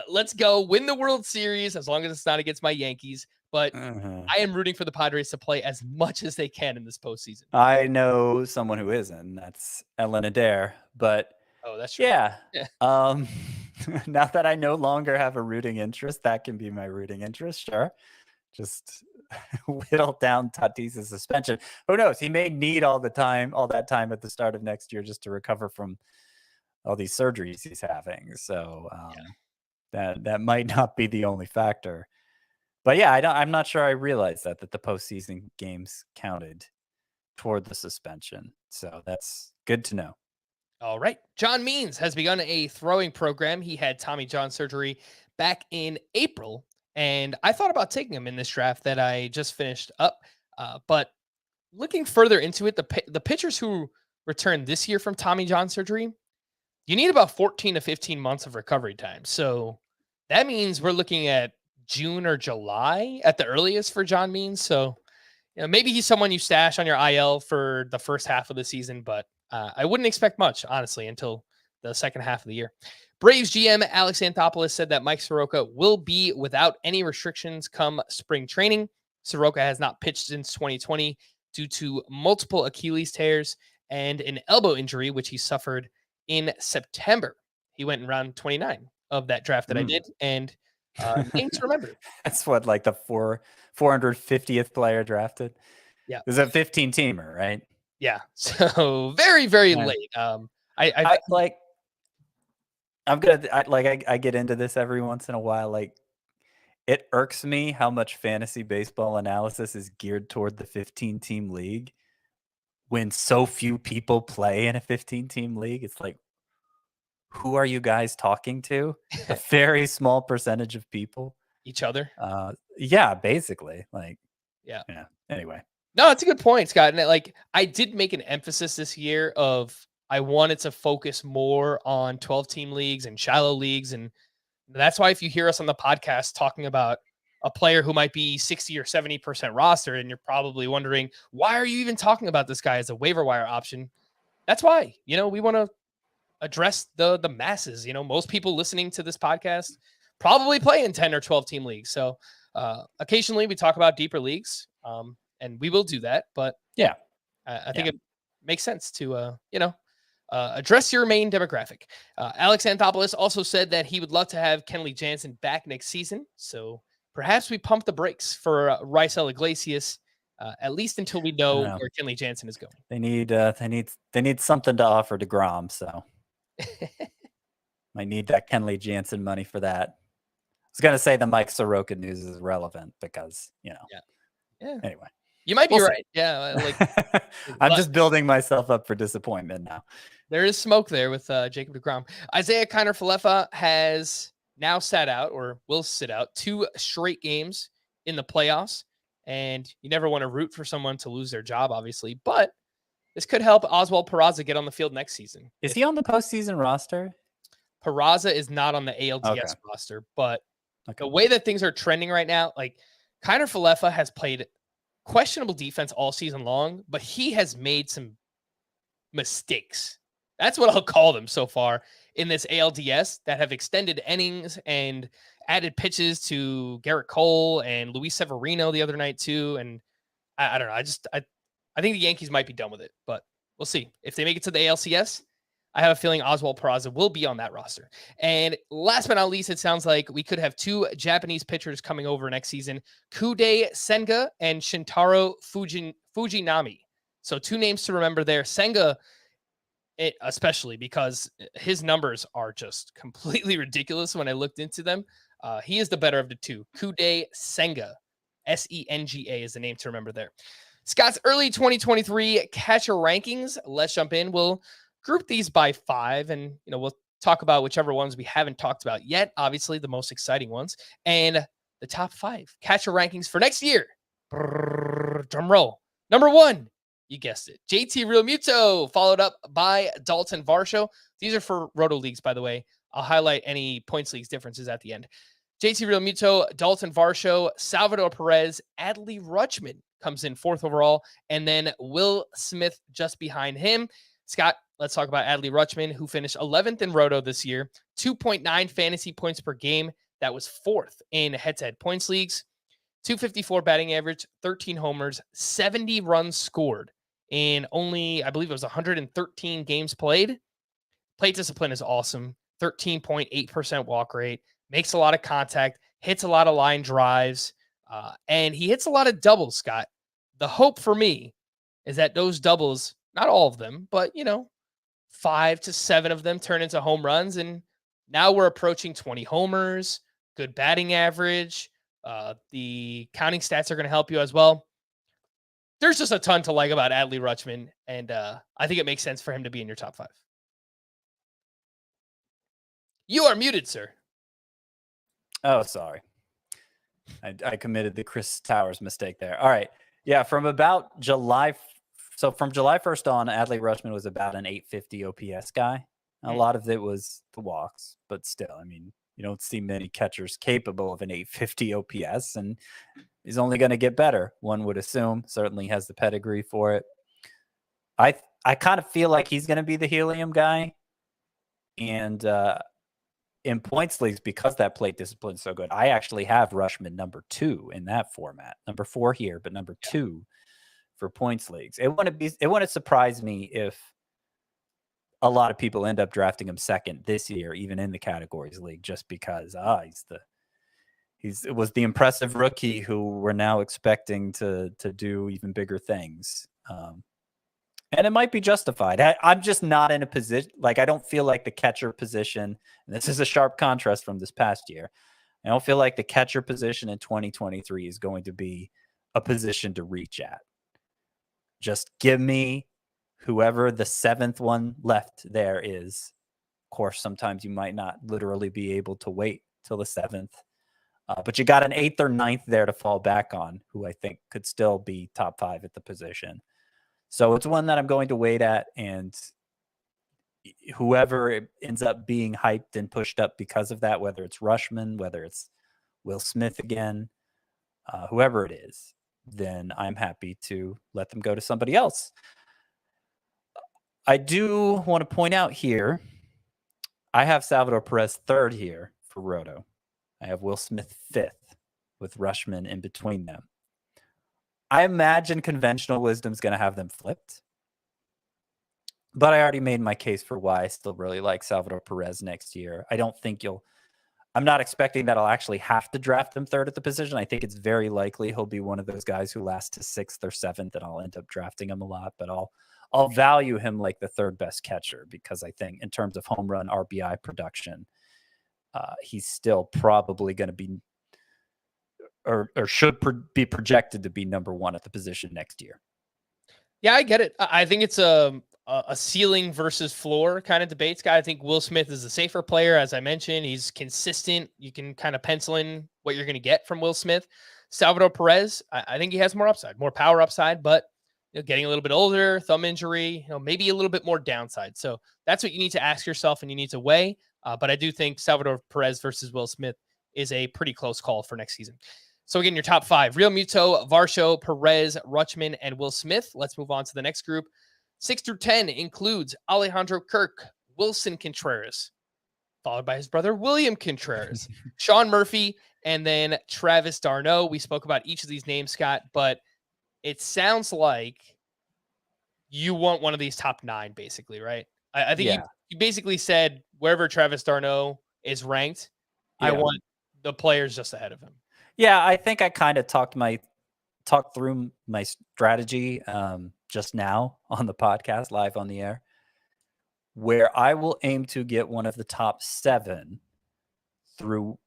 Let's go win the World Series, as long as it's not against my Yankees. But I am rooting for the Padres to play as much as they can in this postseason. I know someone who isn't. That's Ellen Adair. But that's true. Yeah. Now that I no longer have a rooting interest, that can be my rooting interest. Sure. Just whittle down Tatis' suspension. Who knows? He may need all that time at the start of next year just to recover from all these surgeries he's having. So that might not be the only factor. But yeah, I'm not sure I realized that the postseason games counted toward the suspension. So that's good to know. All right. John Means has begun a throwing program. He had Tommy John surgery back in April, and I thought about taking him in this draft that I just finished up. But looking further into it, the pitchers who returned this year from Tommy John surgery, you need about 14 to 15 months of recovery time. So that means we're looking at June or July at the earliest for John Means. So, maybe he's someone you stash on your IL for the first half of the season, but I wouldn't expect much, honestly, until the second half of the year. Braves GM Alex Anthopoulos said that Mike Soroka will be without any restrictions come spring training. Soroka has not pitched since 2020 due to multiple Achilles tears and an elbow injury, which he suffered in September. He went in round 29 of that draft that I did, and names to remember. That's what, like the 450th player drafted? Yeah. It was a 15-teamer, right? Yeah. So very, very late. I get into this every once in a while. Like, it irks me how much fantasy baseball analysis is geared toward the 15-team league when so few people play in a 15-team league. It's like, who are you guys talking to? A very small percentage of people. Each other. Yeah, basically. Like, yeah. Anyway. No, it's a good point, Scott. And I did make an emphasis this year of I wanted to focus more on 12-team leagues and shallow leagues. And that's why if you hear us on the podcast talking about a player who might be 60 or 70% roster, and you're probably wondering, why are you even talking about this guy as a waiver wire option? That's why, we want to address the masses. Most people listening to this podcast probably play in 10 or 12-team leagues. So occasionally we talk about deeper leagues, and we will do that. But yeah, I think it makes sense to, address your main demographic. Alex Anthopoulos also said that he would love to have Kenley Jansen back next season. So perhaps we pump the brakes for Raisel Iglesias, at least until we know where Kenley Jansen is going. They need something to offer DeGrom. So might need that Kenley Jansen money for that. I was gonna say the Mike Soroka news is relevant because Yeah. Anyway, you might be right. Yeah, I'm just building myself up for disappointment now. There is smoke there with Jacob deGrom. Isaiah Kiner-Falefa has now sat out, or will sit out, 2 straight games in the playoffs. And you never want to root for someone to lose their job, obviously, but this could help Oswald Peraza get on the field next season. Is he on the postseason roster? Peraza is not on the ALDS roster, but the way that things are trending right now, Kiner-Falefa has played questionable defense all season long, but he has made some mistakes. That's what I'll call them so far in this ALDS that have extended innings and added pitches to Garrett Cole and Luis Severino the other night too. And I don't know. I think the Yankees might be done with it, but we'll see. If they make it to the ALCS, I have a feeling Oswald Peraza will be on that roster. And last but not least, it sounds like we could have 2 Japanese pitchers coming over next season, Kude Senga and Shintaro Fujinami. So 2 names to remember there. Senga, especially because his numbers are just completely ridiculous when I looked into them. He is the better of the 2. Kude Senga, Senga is the name to remember there. Scott's early 2023 catcher rankings. Let's jump in. We'll group these by 5, and we'll talk about whichever ones we haven't talked about yet. Obviously, the most exciting ones, and the top 5 catcher rankings for next year. Drum roll. Number 1, you guessed it, JT Realmuto, followed up by Daulton Varsho. These are for Roto leagues, by the way. I'll highlight any points leagues differences at the end. JT Realmuto, Daulton Varsho, Salvador Perez, Adley Rutschman comes in 4th overall, and then Will Smith just behind him. Scott, let's talk about Adley Rutschman, who finished 11th in Roto this year, 2.9 fantasy points per game. That was 4th in head-to-head points leagues, 254 batting average, 13 homers, 70 runs scored in only, I believe it was 113 games played. Plate discipline is awesome. 13.8% walk rate, makes a lot of contact, hits a lot of line drives, and he hits a lot of doubles, Scott. The hope for me is that those doubles, not all of them, but 5 to 7 of them turn into home runs. And now we're approaching 20 homers, good batting average. The counting stats are going to help you as well. There's just a ton to like about Adley Rutschman, and I think it makes sense for him to be in your top 5. You are muted, sir. Oh, sorry. I committed the Chris Towers mistake there. All right. Yeah, from July 1st on, Adley Rutschman was about an 850 OPS guy. A lot of it was the walks, but still, You don't see many catchers capable of an 850 OPS, and he's only going to get better, one would assume. Certainly has the pedigree for it. I kind of feel like he's going to be the helium guy. And in points leagues, because that plate discipline is so good, I actually have Rutschman number 2 in that format. Number 4 here, but number 2 for points leagues. It wouldn't surprise me if a lot of people end up drafting him second this year, even in the categories league, just because it was the impressive rookie who we're now expecting to do even bigger things. And it might be justified. I'm just not in a position, like I don't feel like the catcher position, and this is a sharp contrast from this past year, I don't feel like the catcher position in 2023 is going to be a position to reach at. Just give me whoever the 7th one left there is. Of course, sometimes you might not literally be able to wait till the 7th. But you got an 8th or 9th there to fall back on, who I think could still be top 5 at the position. So it's one that I'm going to wait at, and whoever ends up being hyped and pushed up because of that, whether it's Rutschman, whether it's Will Smith again, whoever it is, then I'm happy to let them go to somebody else. I do want to point out here, I have Salvador Perez 3rd here for Roto. I have Will Smith 5th with Rutschman in between them. I imagine conventional wisdom is going to have them flipped. But I already made my case for why I still really like Salvador Perez next year. I'm not expecting that I'll actually have to draft him 3rd at the position. I think it's very likely he'll be one of those guys who lasts to 6th or 7th, and I'll end up drafting him a lot. But I'll value him like the 3rd best catcher, because I think in terms of home run RBI production, he's still probably going to be or should be projected to be number 1 at the position next year. Yeah, I get it. I think it's a ceiling versus floor kind of debate, Scott. I think Will Smith is a safer player. As I mentioned, he's consistent. You can kind of pencil in what you're going to get from Will Smith. Salvador Perez, I think he has more upside, more power upside, but getting a little bit older, thumb injury, maybe a little bit more downside. So that's what you need to ask yourself and you need to weigh. But I do think Salvador Perez versus Will Smith is a pretty close call for next season. So again, your top 5, Realmuto, Varsho, Perez, Rutschman, and Will Smith. Let's move on to the next group. 6 through 10 includes Alejandro Kirk, Willson Contreras, followed by his brother, William Contreras, Sean Murphy, and then Travis d'Arnaud. We spoke about each of these names, Scott, but it sounds like you want one of these top 9, basically, right? I think you basically said wherever Travis d'Arnaud is ranked, I want the players just ahead of him. Yeah, I think I kind of talked through my strategy just now on the podcast, live on the air, where I will aim to get one of the top 7 through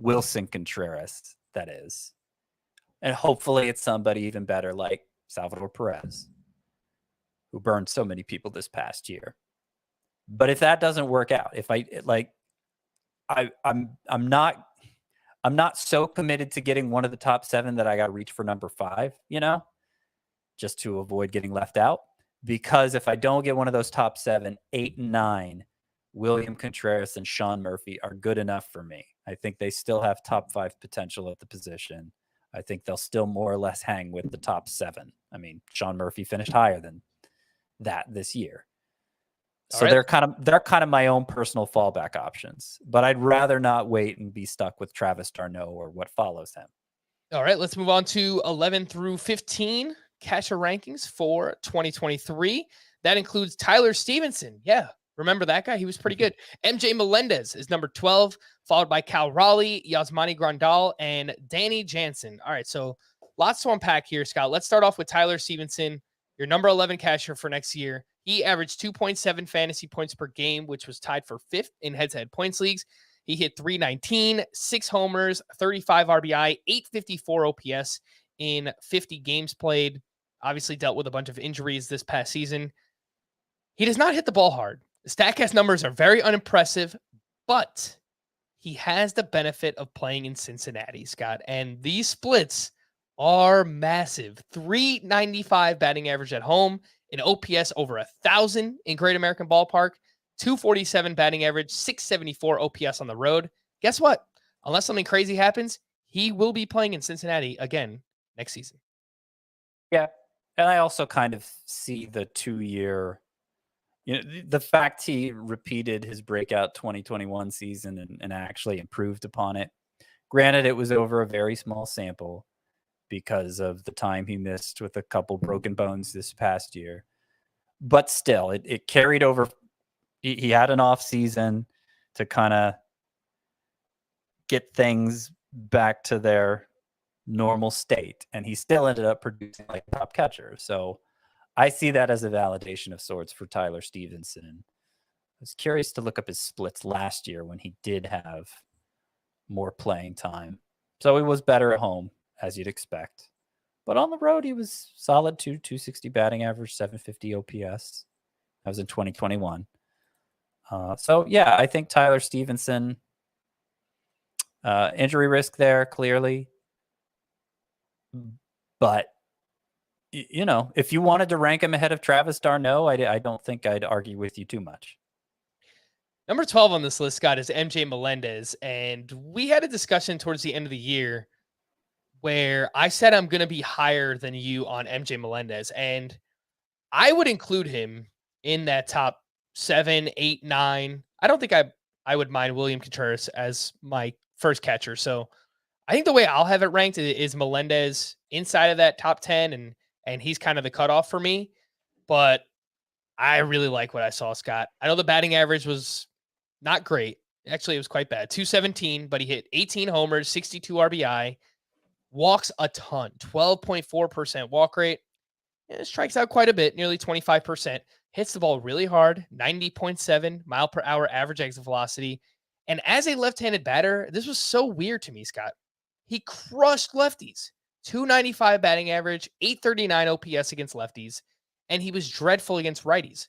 Willson Contreras, that is. And hopefully it's somebody even better like Salvador Perez, who burned so many people this past year. But if that doesn't work out, I'm not so committed to getting one of the top 7 that I got to reach for number 5, just to avoid getting left out. Because if I don't get one of those top 7, 8 and 9, William Contreras and Sean Murphy are good enough for me. I think they still have top 5 potential at the position. I think they'll still more or less hang with the top 7. I mean, Sean Murphy finished higher than that this year. So they're kind of my own personal fallback options, but I'd rather not wait and be stuck with Travis d'Arnaud or what follows him. All right, let's move on to 11 through 15 catcher rankings for 2023. That includes Tyler Stevenson. Yeah, remember that guy? He was pretty good. MJ Melendez is number 12, followed by Cal Raleigh, Yasmani Grandal, and Danny Jansen. All right, so lots to unpack here, Scott. Let's start off with Tyler Stevenson, your number 11 catcher for next year. He averaged 2.7 fantasy points per game, which was tied for 5th in head-to-head points leagues. He hit 319, 6 homers, 35 RBI, 854 OPS in 50 games played. Obviously dealt with a bunch of injuries this past season. He does not hit the ball hard. The StatCast numbers are very unimpressive, but he has the benefit of playing in Cincinnati, Scott. And these splits are massive. 395 batting average at home, an OPS over 1,000 in Great American Ballpark, 247 batting average, 674 OPS on the road. guess what? Unless something crazy happens, he will be playing in Cincinnati again next season. Yeah. And I also kind of see the 2-year, the fact he repeated his breakout 2021 season and actually improved upon it. Granted, it was over a very small sample because of the time he missed with a couple broken bones this past year. But still, it carried over. He had an off season to kind of get things back to their normal state, and he still ended up producing like a top catcher. So I see that as a validation of sorts for Tyler Stevenson. I was curious to look up his splits last year when he did have more playing time. So he was better at home, as you'd expect. But on the road, he was solid 260 batting average, 750 OPS. That was in 2021. So, yeah, I think Tyler Stevenson, injury risk there, clearly. But, if you wanted to rank him ahead of Travis d'Arnaud, I don't think I'd argue with you too much. Number 12 on this list, Scott, is MJ Melendez. And we had a discussion towards the end of the year where I said I'm going to be higher than you on MJ Melendez. And I would include him in that top 7, 8, 9. I don't think I would mind Willson Contreras as my first catcher. So I think the way I'll have it ranked is Melendez inside of that top 10, and he's kind of the cutoff for me. But I really like what I saw, Scott. I know the batting average was not great. Actually, it was quite bad. 217, but he hit 18 homers, 62 RBI, walks a ton, 12.4% walk rate. It strikes out quite a bit, nearly 25%. Hits the ball really hard, 90.7 mile per hour average exit velocity. And as a left-handed batter, this was so weird to me, Scott. He crushed lefties. 295 batting average, 839 OPS against lefties, and he was dreadful against righties.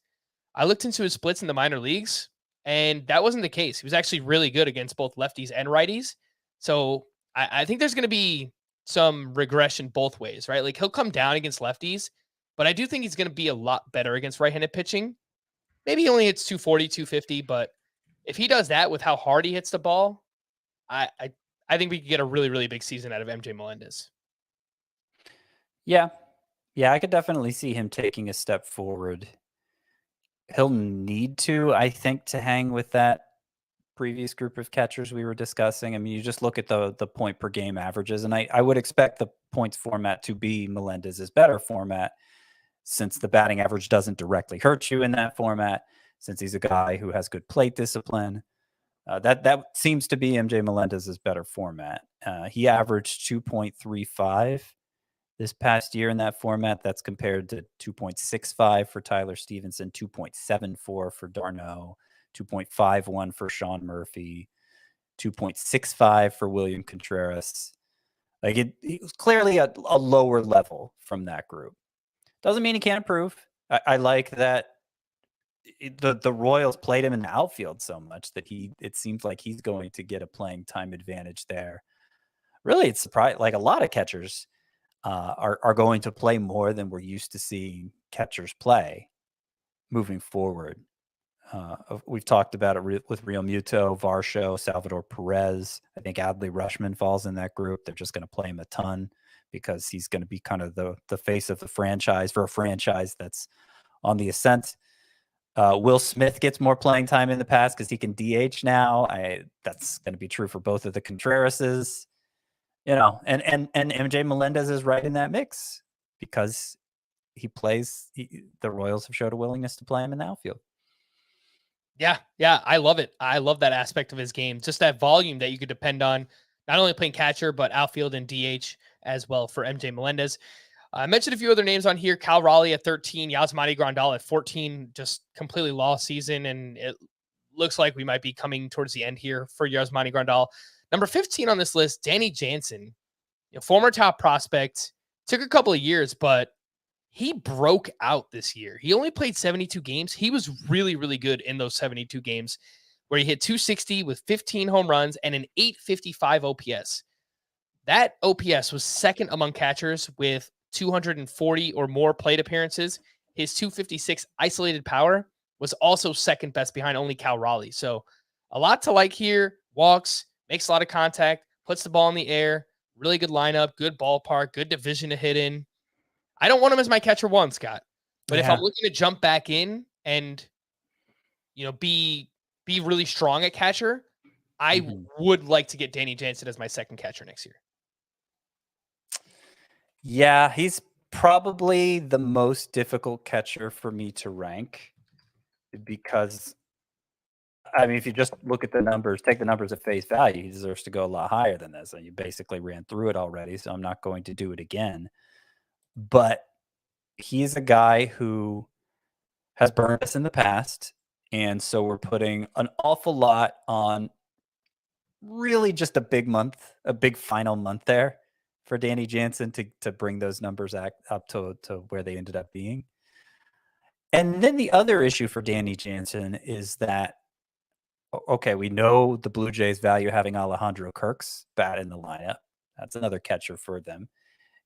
I looked into his splits in the minor leagues, and that wasn't the case. He was actually really good against both lefties and righties. So I think there's going to be some regression both ways, right? Like he'll come down against lefties, but I do think he's going to be a lot better against right-handed pitching. Maybe he only hits 240, 250, but if he does that with how hard he hits the ball, I think we could get a really, really big season out of MJ Melendez. Yeah. Yeah, I could definitely see him taking a step forward. He'll need to, I think, to hang with that previous group of catchers we were discussing. I mean, you just look at the point per game averages, and I would expect the points format to be Melendez's better format, since the batting average doesn't directly hurt you in that format, since he's a guy who has good plate discipline. That seems to be MJ Melendez's better format. He averaged 2.35 this past year in that format. That's compared to 2.65 for Tyler Stevenson, 2.74 for d'Arnaud, 2.51 for Sean Murphy, 2.65 for Willson Contreras. Like it was clearly a lower level from that group. Doesn't mean he can't improve. I like that the Royals played him in the outfield so much that it seems like he's going to get a playing time advantage there. Really, it's surprising. Like a lot of catchers are going to play more than we're used to seeing catchers play moving forward. We've talked about it with Realmuto, Varsho, Salvador Perez. I think Adley Rutschman falls in that group. They're just going to play him a ton because he's going to be kind of the face of the franchise for a franchise that's on the ascent. Will Smith gets more playing time in the past because he can DH now. That's going to be true for both of the Contrerases. And MJ Melendez is right in that mix because he plays. The Royals have showed a willingness to play him in the outfield. Yeah, I love it. I love that aspect of his game. Just that volume that you could depend on, not only playing catcher, but outfield and DH as well for MJ Melendez. I mentioned a few other names on here. Cal Raleigh at 13, Yasmani Grandal at 14, just completely lost season, and it looks like we might be coming towards the end here for Yasmani Grandal. Number 15 on this list, Danny Jansen, former top prospect, took a couple of years, but he broke out this year. He only played 72 games. He was really, really good in those 72 games where he hit 260 with 15 home runs and an 855 OPS. That OPS was second among catchers with 240 or more plate appearances. His 256 isolated power was also second best behind only Cal Raleigh. So a lot to like here. Walks, makes a lot of contact, puts the ball in the air, really good lineup, good ballpark, good division to hit in. I don't want him as my catcher one, Scott. But if I'm looking to jump back in and, be really strong at catcher, I would like to get Danny Jansen as my second catcher next year. Yeah, he's probably the most difficult catcher for me to rank because, I mean, if you just look at the numbers, take the numbers at face value, he deserves to go a lot higher than this. And you basically ran through it already, so I'm not going to do it again. But he's a guy who has burned us in the past. And so we're putting an awful lot on really just a big final month there for Danny Jansen to bring those numbers up to where they ended up being. And then the other issue for Danny Jansen is that, okay, we know the Blue Jays value having Alejandro Kirk's bat in the lineup. That's another catcher for them.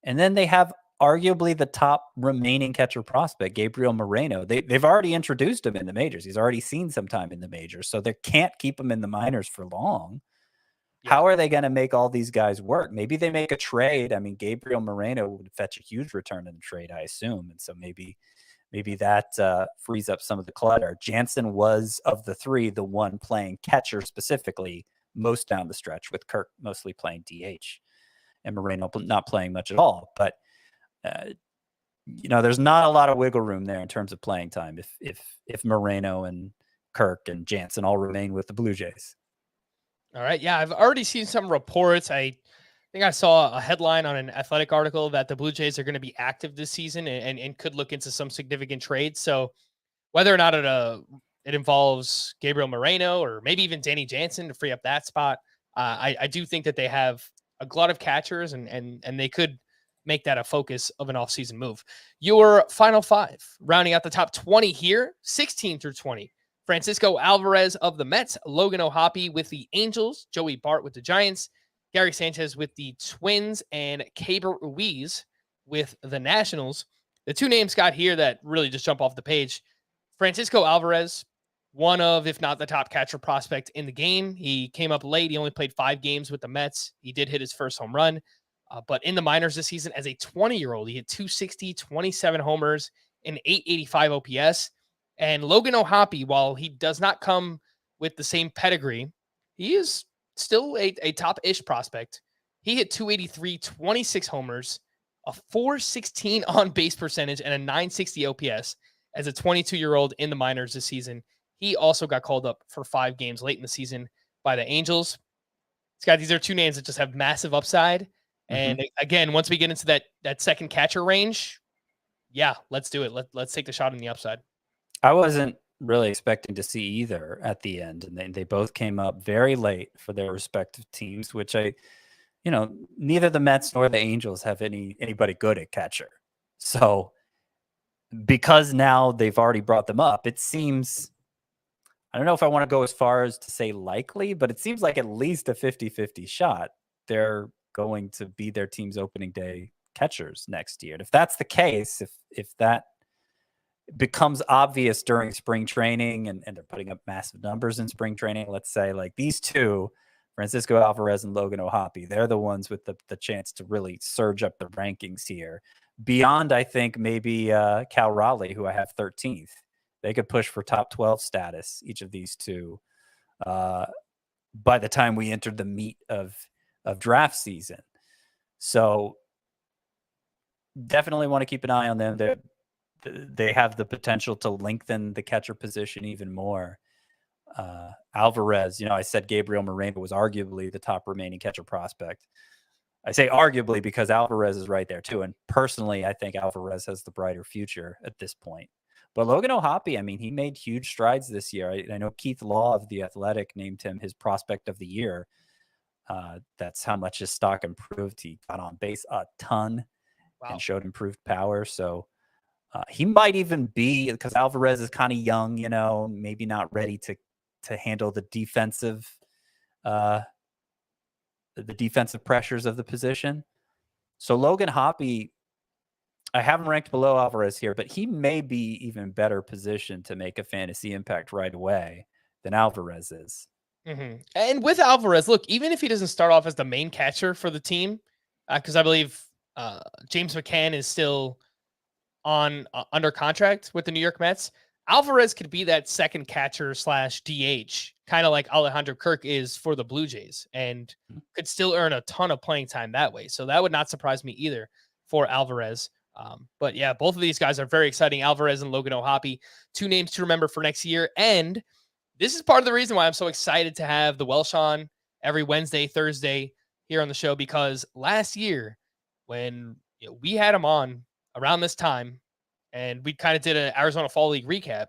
And then they have arguably the top remaining catcher prospect, Gabriel Moreno. They've already introduced him in the majors. He's already seen some time in the majors, so they can't keep him in the minors for long. Yeah. How are they going to make all these guys work? Maybe they make a trade. I mean, Gabriel Moreno would fetch a huge return in the trade, I assume. And so maybe that frees up some of the clutter. Jansen was, of the three, the one playing catcher specifically most down the stretch, with Kirk mostly playing DH and Moreno not playing much at all. But there's not a lot of wiggle room there in terms of playing time if Moreno and Kirk and Jansen all remain with the Blue Jays. All right. Yeah, I've already seen some reports. I think I saw a headline on an Athletic article that the Blue Jays are going to be active this season and could look into some significant trades. So whether or not it involves Gabriel Moreno or maybe even Danny Jansen to free up that spot, I do think that they have a glut of catchers and they could make that a focus of an offseason move. Your final five, rounding out the top 20 here, 16 through 20. Francisco Alvarez of the Mets, Logan O'Hoppe with the Angels, Joey Bart with the Giants, Gary Sanchez with the Twins, and Keibert Ruiz with the Nationals. The two names got here that really just jump off the page. Francisco Alvarez, one of, if not the top catcher prospect in the game. He came up late. He only played 5 games with the Mets. He did hit his first home run. But in the minors this season, as a 20-year-old, he hit 260, 27 homers, and 885 OPS. And Logan O'Hoppe, while he does not come with the same pedigree, he is still a top-ish prospect. He hit 283, 26 homers, a 416 on-base percentage, and a 960 OPS as a 22-year-old in the minors this season. He also got called up for 5 games late in the season by the Angels. Scott, these are two names that just have massive upside. And again, once we get into that second catcher range, yeah, let's do it. Let's take the shot on the upside. I wasn't really expecting to see either at the end, and they both came up very late for their respective teams, which neither the Mets nor the Angels have anybody good at catcher. So because now they've already brought them up, it seems, I don't know if I want to go as far as to say likely, but it seems like at least a 50-50 shot they're going to be their team's opening day catchers next year. And if that's the case, if that becomes obvious during spring training and they're putting up massive numbers in spring training, let's say like these two, Francisco Alvarez and Logan O'Hoppe, they're the ones with the chance to really surge up the rankings here. Beyond, I think, maybe Cal Raleigh, who I have 13th. They could push for top 12 status, each of these two, by the time we entered the meat of draft season. So definitely want to keep an eye on them. They have the potential to lengthen the catcher position even more. Alvarez, I said Gabriel Moreno was arguably the top remaining catcher prospect. I say arguably because Alvarez is right there too. And personally, I think Alvarez has the brighter future at this point. But Logan O'Hoppe, I mean, he made huge strides this year. I know Keith Law of The Athletic named him his prospect of the year. That's how much his stock improved. He got on base a ton and showed improved power. So he might even be, because Alvarez is kind of young, maybe not ready to handle the defensive pressures of the position. So Logan Hoppe, I have him ranked below Alvarez here, but he may be even better positioned to make a fantasy impact right away than Alvarez is. And with Alvarez, look, even if he doesn't start off as the main catcher for the team, because I believe James McCann is still on under contract with the New York Mets, Alvarez could be that second catcher / DH, kind of like Alejandro Kirk is for the Blue Jays, and could still earn a ton of playing time that way. So that would not surprise me either for Alvarez. But yeah, both of these guys are very exciting. Alvarez and Logan O'Hoppe, 2 names to remember for next year. And this is part of the reason why I'm so excited to have the Welsh on every Wednesday, Thursday here on the show, because last year when we had him on around this time and we kind of did an Arizona Fall League recap,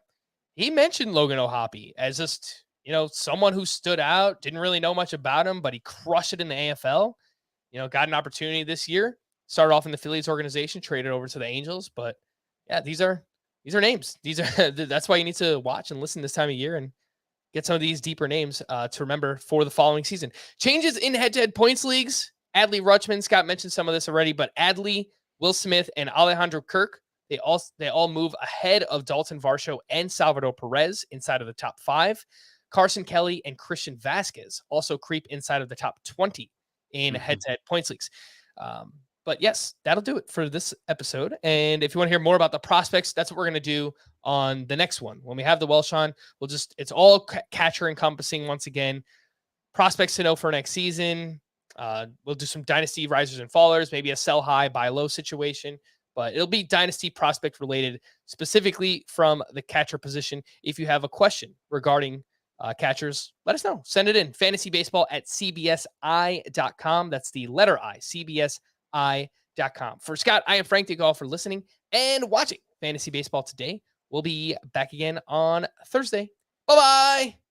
he mentioned Logan O'Hoppe as just, someone who stood out, didn't really know much about him, but he crushed it in the AFL, got an opportunity this year, started off in the Phillies organization, traded over to the Angels. But yeah, these are names. That's why you need to watch and listen this time of year and get some of these deeper names to remember for the following season. Changes in head-to-head points leagues. Adley Rutschman, Scott mentioned some of this already, but Adley, Will Smith, and Alejandro Kirk, they all move ahead of Daulton Varsho and Salvador Perez inside of the top 5. Carson Kelly and Christian Vasquez also creep inside of the top 20 in head-to-head points leagues. But yes, that'll do it for this episode. And if you want to hear more about the prospects, that's what we're going to do on the next one. When we have the Welsh on, it's all catcher encompassing once again. Prospects to know for next season. We'll do some dynasty risers and fallers, maybe a sell high, buy low situation, but it'll be dynasty prospect related, specifically from the catcher position. If you have a question regarding catchers, let us know. Send it in. fantasybaseball@cbsi.com. That's the letter I, cbsi.com. For Scott, I am Frank. Thank you all for listening and watching Fantasy Baseball today. We'll be back again on Thursday. Bye-bye.